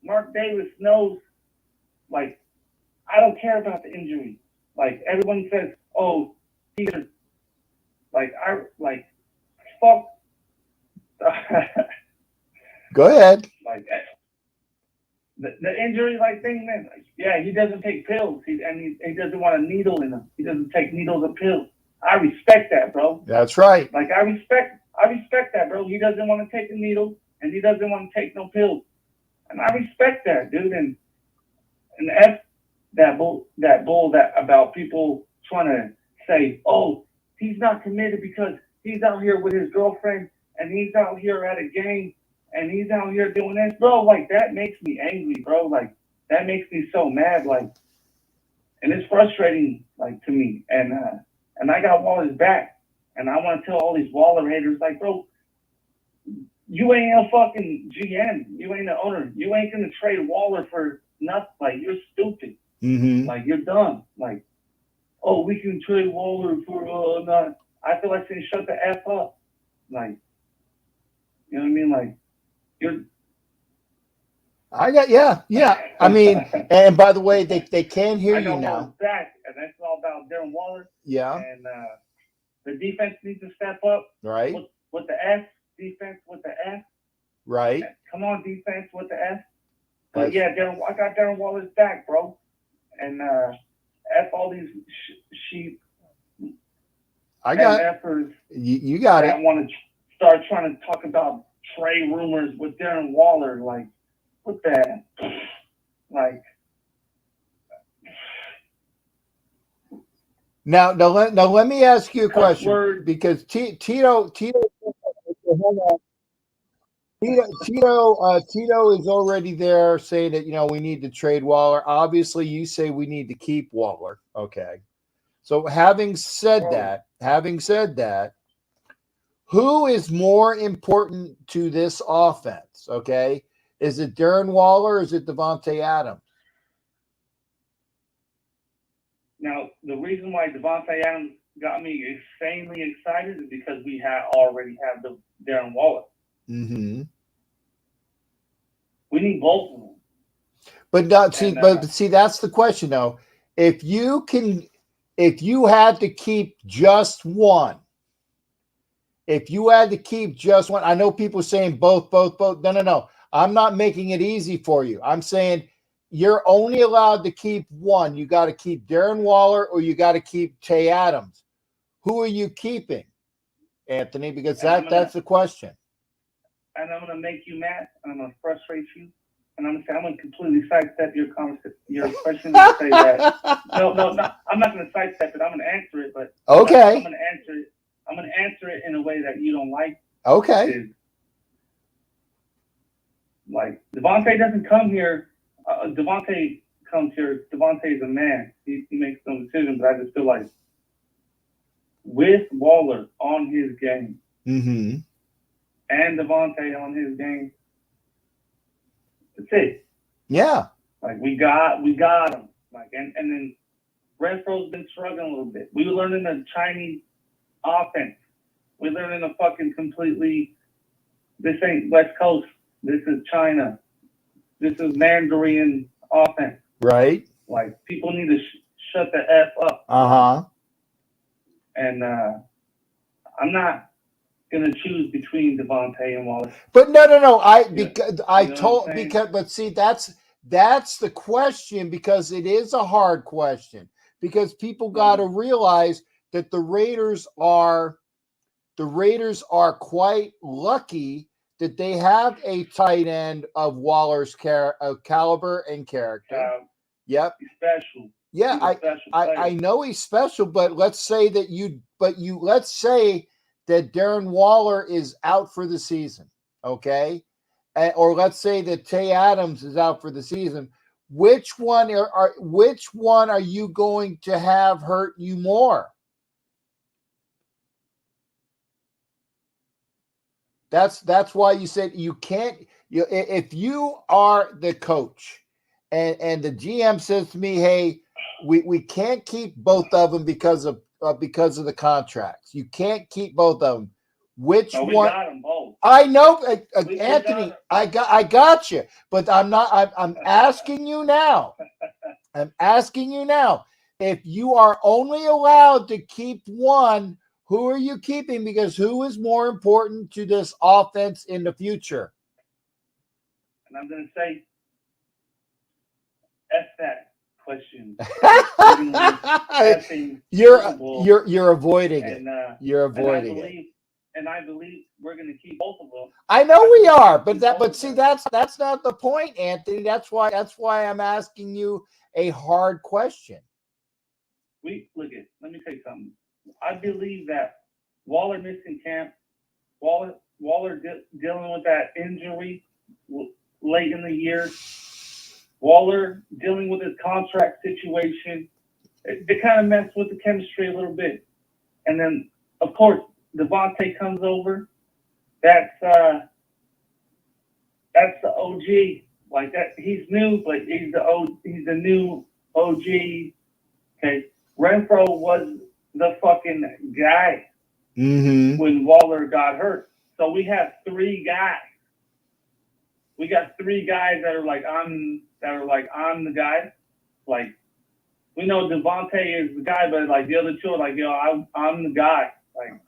Mark Davis knows, like, I don't care about the injury. Like, everyone says, oh, he's fuck. Go ahead. Like, the injury, like, thing, man, like, yeah, he doesn't take pills. He doesn't want a needle in him. He doesn't take needles or pills. I respect that, bro. That's right. Like, I respect that, bro. He doesn't want to take a needle, and he doesn't want to take no pills. And I respect that, dude. And F that bull that about people trying to say, oh, he's not committed because he's out here with his girlfriend and he's out here at a game and he's out here doing this, bro. Like, that makes me angry, bro. Like, that makes me so mad. Like, and it's frustrating, like, to me. And I got Waller's back, and I want to tell all these Waller haters, like, bro, you ain't a fucking GM. You ain't the owner. You ain't gonna trade Waller for nothing. Like, you're stupid. Mm-hmm. Like, you're dumb. Like, oh, we can trade Waller for not. I feel like saying shut the F up. Like, you know what I mean? Like, yeah. I mean, and by the way, they can hear you now. Waller's back, and that's all about Darren Waller. Yeah. And the defense needs to step up. Right. With the S. Defense with the S. Right. Come on, defense with the S. But yeah, I got Darren Waller's back, bro. And F all these sheep. I got F'ers. You got it. I want to start trying to talk about trade rumors with Darren Waller. Like, what the? Like. Now let me ask you a question, because Tito is already there saying that we need to trade Waller. Obviously, you say we need to keep Waller. Okay. So having said that, who is more important to this offense? Okay. Is it Darren Waller or is it Devontae Adams? Now, the reason why Devontae Adams got me insanely excited is because we already have the Darren Waller. Mm-hmm. We need both of them. But see, that's the question though. If you had to keep just one, I know people saying both. No. I'm not making it easy for you. I'm saying you're only allowed to keep one. You got to keep Darren Waller or you got to keep Tay Adams. Who are you keeping, Anthony? Because that's the question. And I'm going to make you mad, and I'm going to frustrate you. and I'm going to completely sidestep your question and say that no, I'm not going to sidestep it. I'm going to answer it, but Okay. I'm going to answer it. I'm going to answer it in a way that you don't like. Okay. Is, like, Devontae doesn't come here. Devontae comes here. Devontae is a man. He makes no decisions, but I just feel like with Waller on his game Mm-hmm. and Devontae on his game, that's it. Yeah. Like, we got him. Like, and then Renfro's been struggling a little bit. We were learning the Chinese offense. We're learning a fucking completely, this ain't West Coast. This is China. This is Mandarin offense. Right. Like, people need to shut the F up. Uh-huh. And I'm not going to choose between Devontae and Wallace. But no. But see, that's the question, because it is a hard question, because people got to realize that the Raiders are quite lucky that they have a tight end of Waller's caliber and character. Yep. He's special. Yeah, I know he's special, but let's say that let's say that Darren Waller is out for the season, okay? Or let's say that Tay Adams is out for the season. Which one are you going to have hurt you more? That's why you said you can't. If you are the coach, and the GM says to me, "Hey, we can't keep both of them because of the contracts. You can't keep both of them. Which one?" Got them both. I know, Anthony. I got you, but I'm not. I'm asking you now. I'm asking you now. If you are only allowed to keep one, who are you keeping? Because who is more important to this offense in the future? And I'm going to say, F that question. You're avoiding it. You're avoiding it. And I believe we're going to keep both of them. I know we are, but see, that's not the point, Anthony. That's why I'm asking you a hard question. Let me tell you something. I believe that Waller missing camp, Waller dealing with that injury late in the year, Waller dealing with his contract situation, it kind of messed with the chemistry a little bit. And then, of course, Devontae comes over. That's the OG. Like that, he's new, but he's the new OG. Okay, Renfro was the fucking guy when Waller got hurt. So we have three guys. We got three guys that are like I'm the guy. Like, we know Devontae is the guy, but like the other two are like, yo, I'm the guy. Like,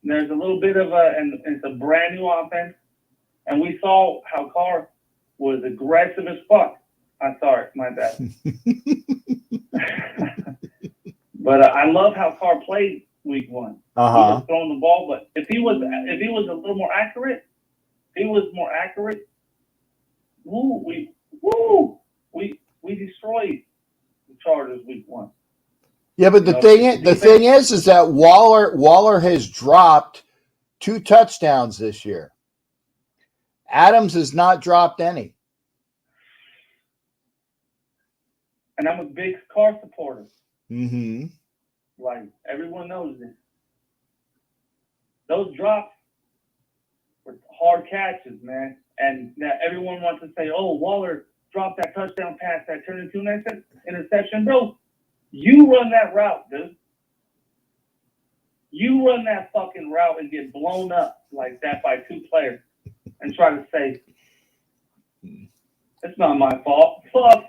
there's a little bit of and it's a brand new offense, and we saw how Carr was aggressive as fuck. I'm sorry, my bad. But I love how Carr played week one. He was throwing the ball, but if he was a little more accurate, we destroyed the Chargers week one. Yeah, but the thing is that Waller has dropped 2 touchdowns this year. Adams has not dropped any. And I'm a big Carr supporter. Mm-hmm. Like, everyone knows this. Those drops were hard catches, man. And now everyone wants to say, oh, Waller dropped that touchdown pass that turned into an interception. Bro, you run that route, dude. You run that fucking route and get blown up like that by 2 players and try to say, it's not my fault. Fuck.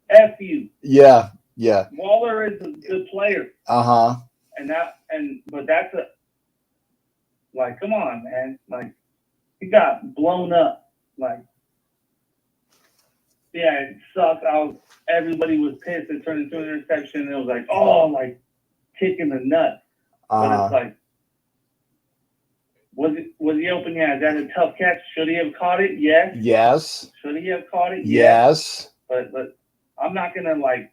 F you. Yeah. Waller is a good player. But that's like, come on, man. Like, he got blown up. Like, yeah, it sucks. Everybody was pissed. It turned into an interception. And it was like, oh, like kicking the nuts. But it's like, Was he open? Yeah. Is that a tough catch? Should he have caught it? Yes. Yes. Should he have caught it? Yes. But I'm not gonna like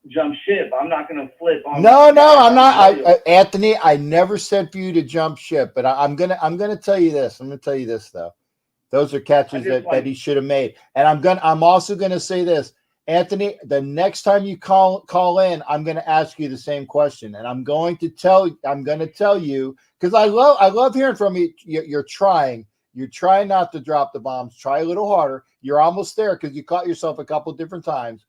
jump ship. I'm not gonna flip on. No, I'm not. Anthony, I never said for you to jump ship, but I'm gonna tell you this. I'm gonna tell you this though. Those are catches that he should have made. And I'm also gonna say this, Anthony. The next time you call in, I'm gonna ask you the same question, and I'm gonna tell you because I love hearing from you. You're trying not to drop the bombs. Try a little harder. You're almost there because you caught yourself a couple different times.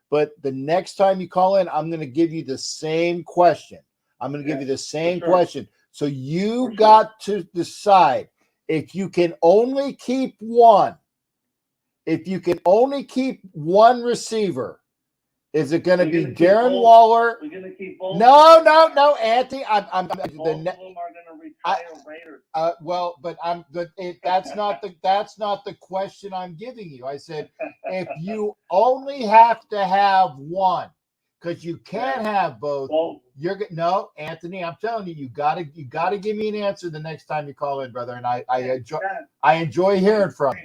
But the next time you call in, I'm going to give you the same question. I'm going to give you the same question. So you got to decide if you can only keep one. If you can only keep one receiver, is it going to be Darren Waller? We're going to keep both. No, Anthony. Both of them are going to retire Raiders. That's not the question I'm giving you. I said if you only have to have one, because you can't have both. No, Anthony. I'm telling you, you gotta give me an answer the next time you call in, brother. And I enjoy hearing from you.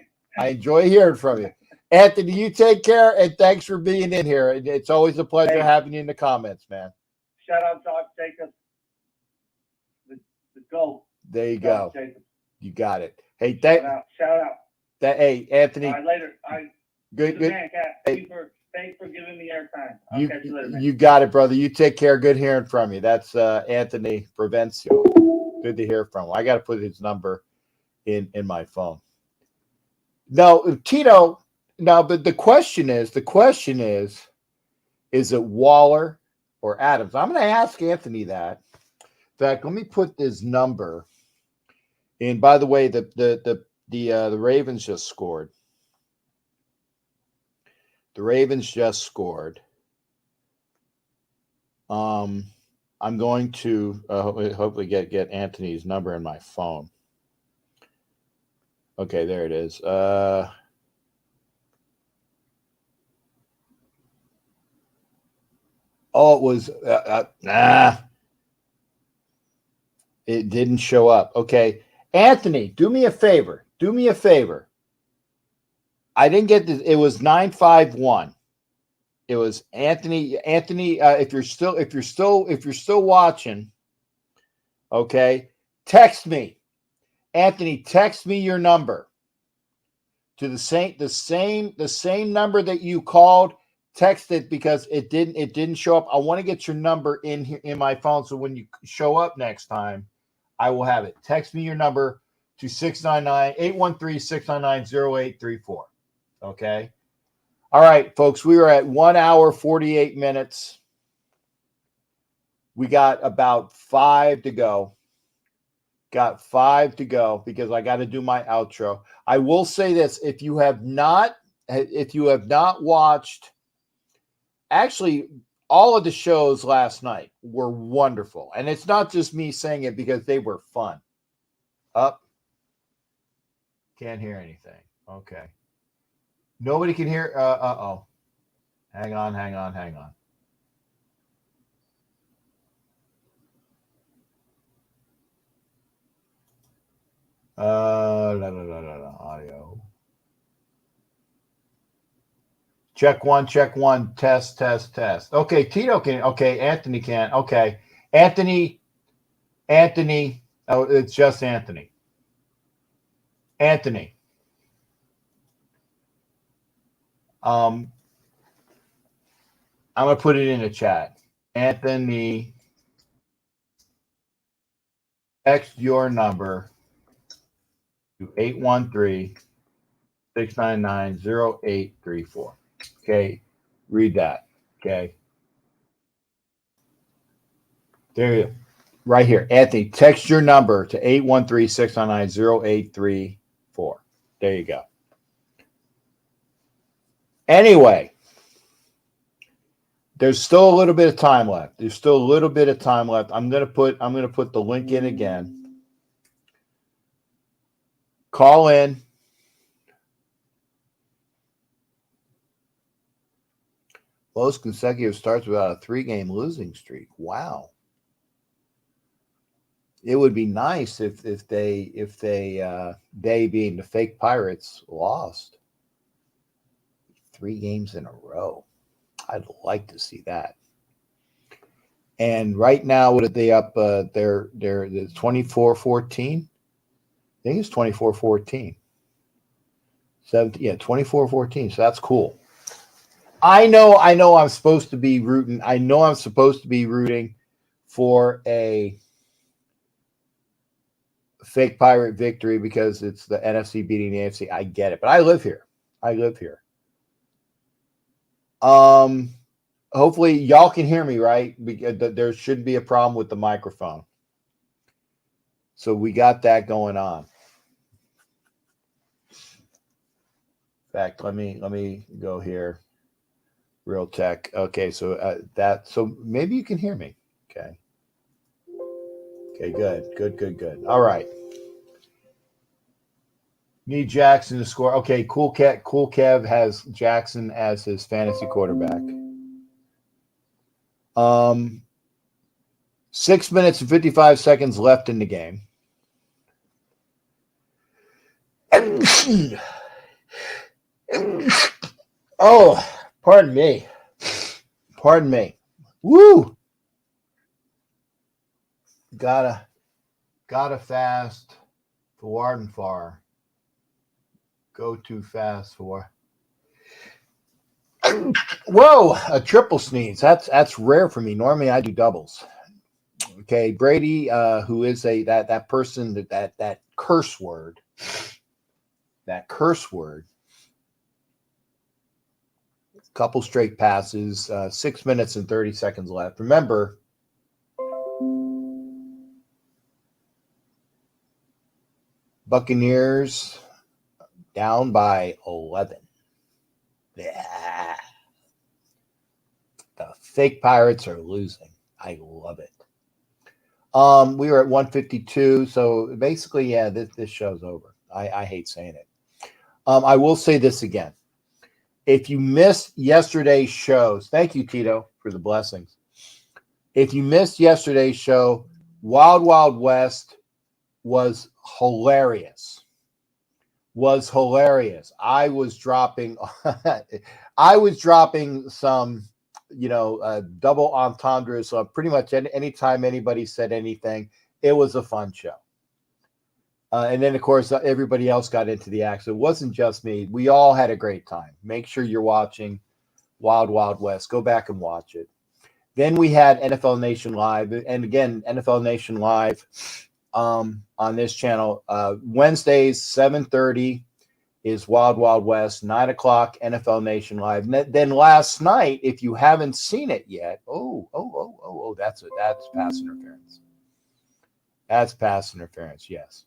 Anthony, you take care, and thanks for being in here. It's always a pleasure having you in the comments, man. Shout out to Jacob, the GOAT. There you go. Jacob. You got it. Hey, shout out. Hey, Anthony. All right, later. Good. Man, thanks for giving me airtime. I'll catch you later, man. You got it, brother. You take care. Good hearing from you. That's Anthony Provencio. Good to hear from him. I got to put his number in my phone. No, Tito. No, but the question is, is it Waller or Adams? I'm going to ask Anthony that. In fact, let me put his number in. By the way, the Ravens just scored. The Ravens just scored. I'm going to hopefully get Anthony's number in my phone. Okay, there it is. It was it didn't show up. Okay, Anthony, do me a favor. I didn't get this. It was 951. It was Anthony. If you're still watching, okay, text me. Anthony, text me your number to the same number that you called. Text it because it didn't show up. I want to get your number in here in my phone so when you show up next time, I will have it. Text me your number to 813-699-0834. Okay. All right, folks, we are at 1 hour, 48 minutes. We got about 5 to go. Got 5 to go because I got to do my outro. I will say this. If you have not watched, actually, all of the shows last night were wonderful. And it's not just me saying it because they were fun. Up. Can't hear anything. Okay. Nobody can hear. Uh-oh. Hang on. Audio. Check one. Test. Okay, Tito can. Okay, Anthony can. Okay, Anthony. Oh, it's just Anthony. I'm gonna put it in the chat. Anthony, text your number to 813-699-0834. Okay, read that. Okay. There you go. Right here. Anthony, text your number to 813-699-0834. There you go. Anyway, there's still a little bit of time left. I'm gonna put the link in again. Call in. Most consecutive starts without a 3-game losing streak. Wow. it would be nice if they being the fake Pirates lost 3 games in a row. I'd like to see that. And right now, what are they up? They're 24-14. I think it's 24-14. 24-14. So that's cool. I know I'm supposed to be rooting. I know I'm supposed to be rooting for a fake Pirate victory because it's the NFC beating the AFC. I get it, but I live here. Hopefully y'all can hear me, right? Because there shouldn't be a problem with the microphone. So we got that going on. In fact, let me go here. Real tech. Okay, so so maybe you can hear me. Okay. Okay, good. All right. Need Jackson to score. Okay, Cool Kev has Jackson as his fantasy quarterback. 6 minutes and 55 seconds left in the game. Oh, pardon me. Woo! Gotta fast for and far. Go too fast for. Whoa! A triple sneeze. That's rare for me. Normally I do doubles. Okay, Brady, who is that person that curse word. That curse word. Couple straight passes. 6 minutes and 30 seconds left. Remember. Buccaneers down by 11. Yeah. The fake Pirates are losing. I love it. We were at 152, so basically, yeah, this show's over. I hate saying it. I will say this again. If you missed yesterday's shows, thank you, Tito, for the blessings. If you missed yesterday's show, Wild Wild West was hilarious. I was dropping some, double entendres. So pretty much anytime anybody said anything, it was a fun show. And then, of course, everybody else got into the action. It wasn't just me. We all had a great time. Make sure you're watching Wild Wild West. Go back and watch it. Then we had NFL Nation Live. And again, NFL Nation Live on this channel. Wednesdays, 7:30 is Wild Wild West. 9 o'clock, NFL Nation Live. And then last night, if you haven't seen it yet, that's pass interference. That's pass interference, yes.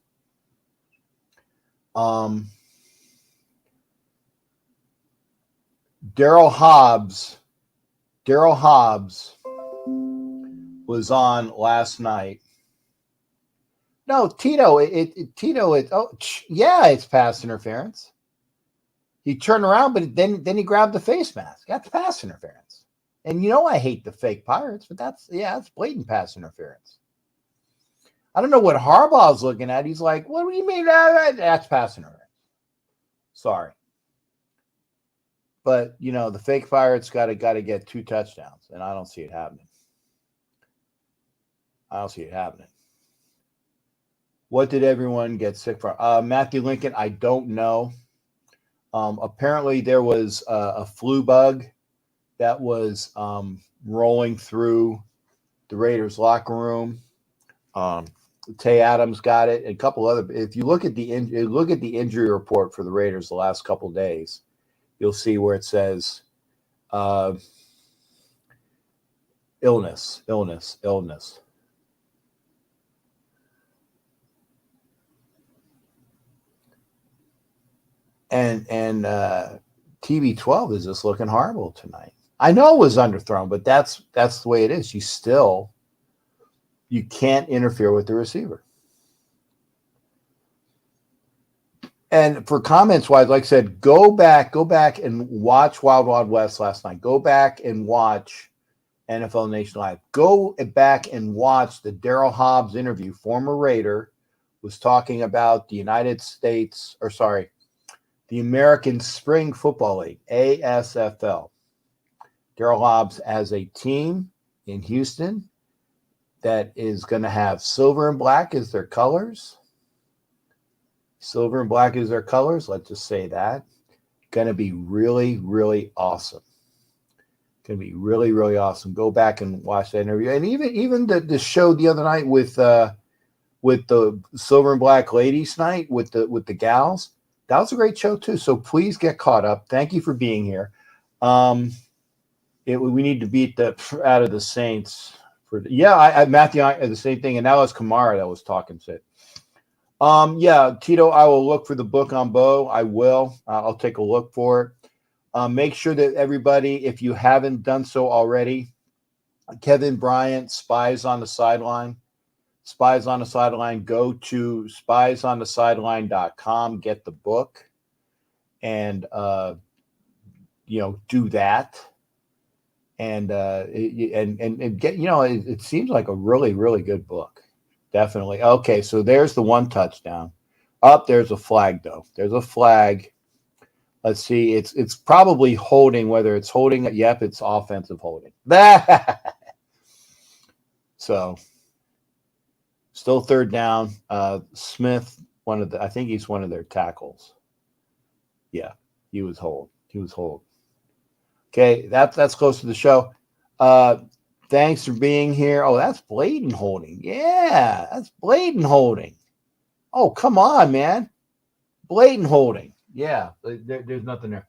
Daryl Hobbs was on last night. No, Tito, it's pass interference. He turned around, but then he grabbed the face mask. That's pass interference. And I hate the fake Pirates, but that's blatant pass interference. I don't know what Harbaugh's looking at. He's like, what do you mean? That's pass interference. Sorry. But, the fake Pirates got to get 2 touchdowns, and I don't see it happening. What did everyone get sick from? Matthew Lincoln, I don't know. Apparently, there was a flu bug that was rolling through the Raiders locker room. Tay Adams got it. And a couple other. If you look at the injury report for the Raiders the last couple of days, you'll see where it says illness. And TB12 is just looking horrible tonight. I know it was underthrown, but that's the way it is. You can't interfere with the receiver. And for comments wise, like I said, go back and watch Wild Wild West last night. Go back and watch NFL Nation Live. Go back and watch the Daryl Hobbs interview. Former Raider was talking about the the American Spring Football League, ASFL. Daryl Hobbs has a team in Houston that is going to have silver and black as their colors. Silver and black is their colors. Let's just say that. Going to be really, really awesome. Going to be really, really awesome. Go back and watch that interview. And even the show the other night with the Silver and Black Ladies Night with the gals. That was a great show too. So please get caught up. Thank you for being here. We need to beat the out of the Saints. Matthew, the same thing. And that was Kamara that was talking shit. Tito, I will look for the book on Bo. I will. I'll take a look for it. Make sure that everybody, if you haven't done so already, Kevin Bryant, Spies on the Sideline. Spies on the Sideline. Go to spiesonthesideline.com. Get the book, and do that, and get. It seems like a really, really good book. Definitely. Okay, so there's the one touchdown. There's a flag though. There's a flag. Let's see. It's probably holding. Whether it's holding, yep, it's offensive holding. So. Still third down. Smith, I think he's one of their tackles. Yeah, he was hold. Okay, that's close to the show. Thanks for being here. Oh, that's blatant holding. Yeah, that's blatant holding. Oh, come on, man. Blatant holding. Yeah, there's nothing there.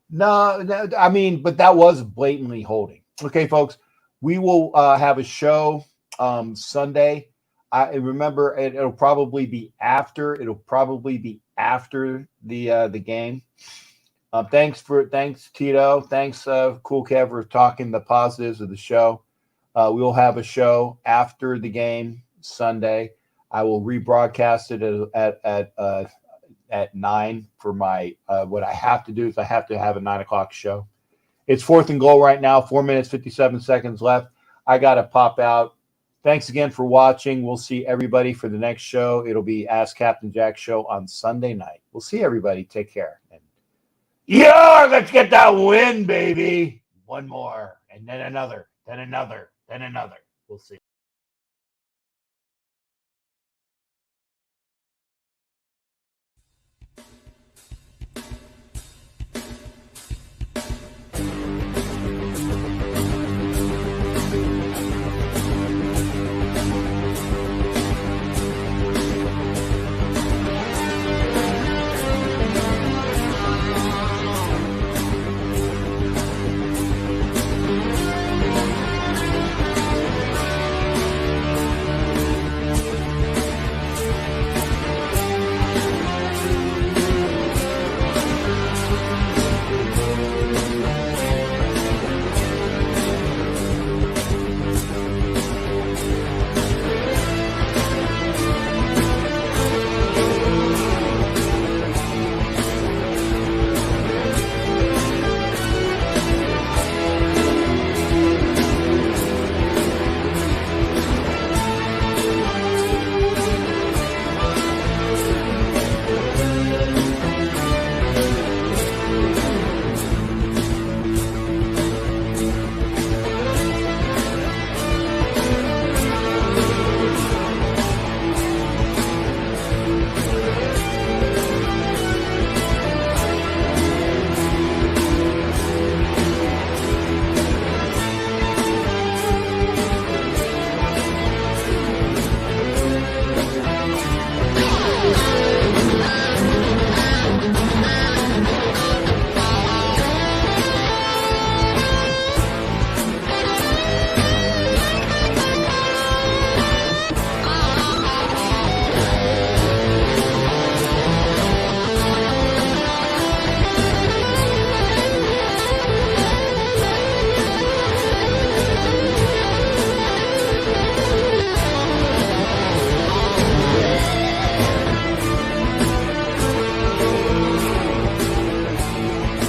No, I mean, but that was blatantly holding. Okay, folks, we will have a show Sunday. I remember it'll probably be after the game. Thanks Tito. Thanks Cool Kev for talking the positives of the show. We will have a show after the game Sunday. I will rebroadcast it at 9 for my what I have to do is I have to have a 9:00 show. It's 4th and goal right now. 4 minutes 57 seconds left. I gotta pop out. Thanks again for watching. We'll see everybody for the next show. It'll be Ask Captain Jack show on Sunday night. We'll see everybody. Take care. And let's get that win, baby. One more, and then another, then another, then another. We'll see.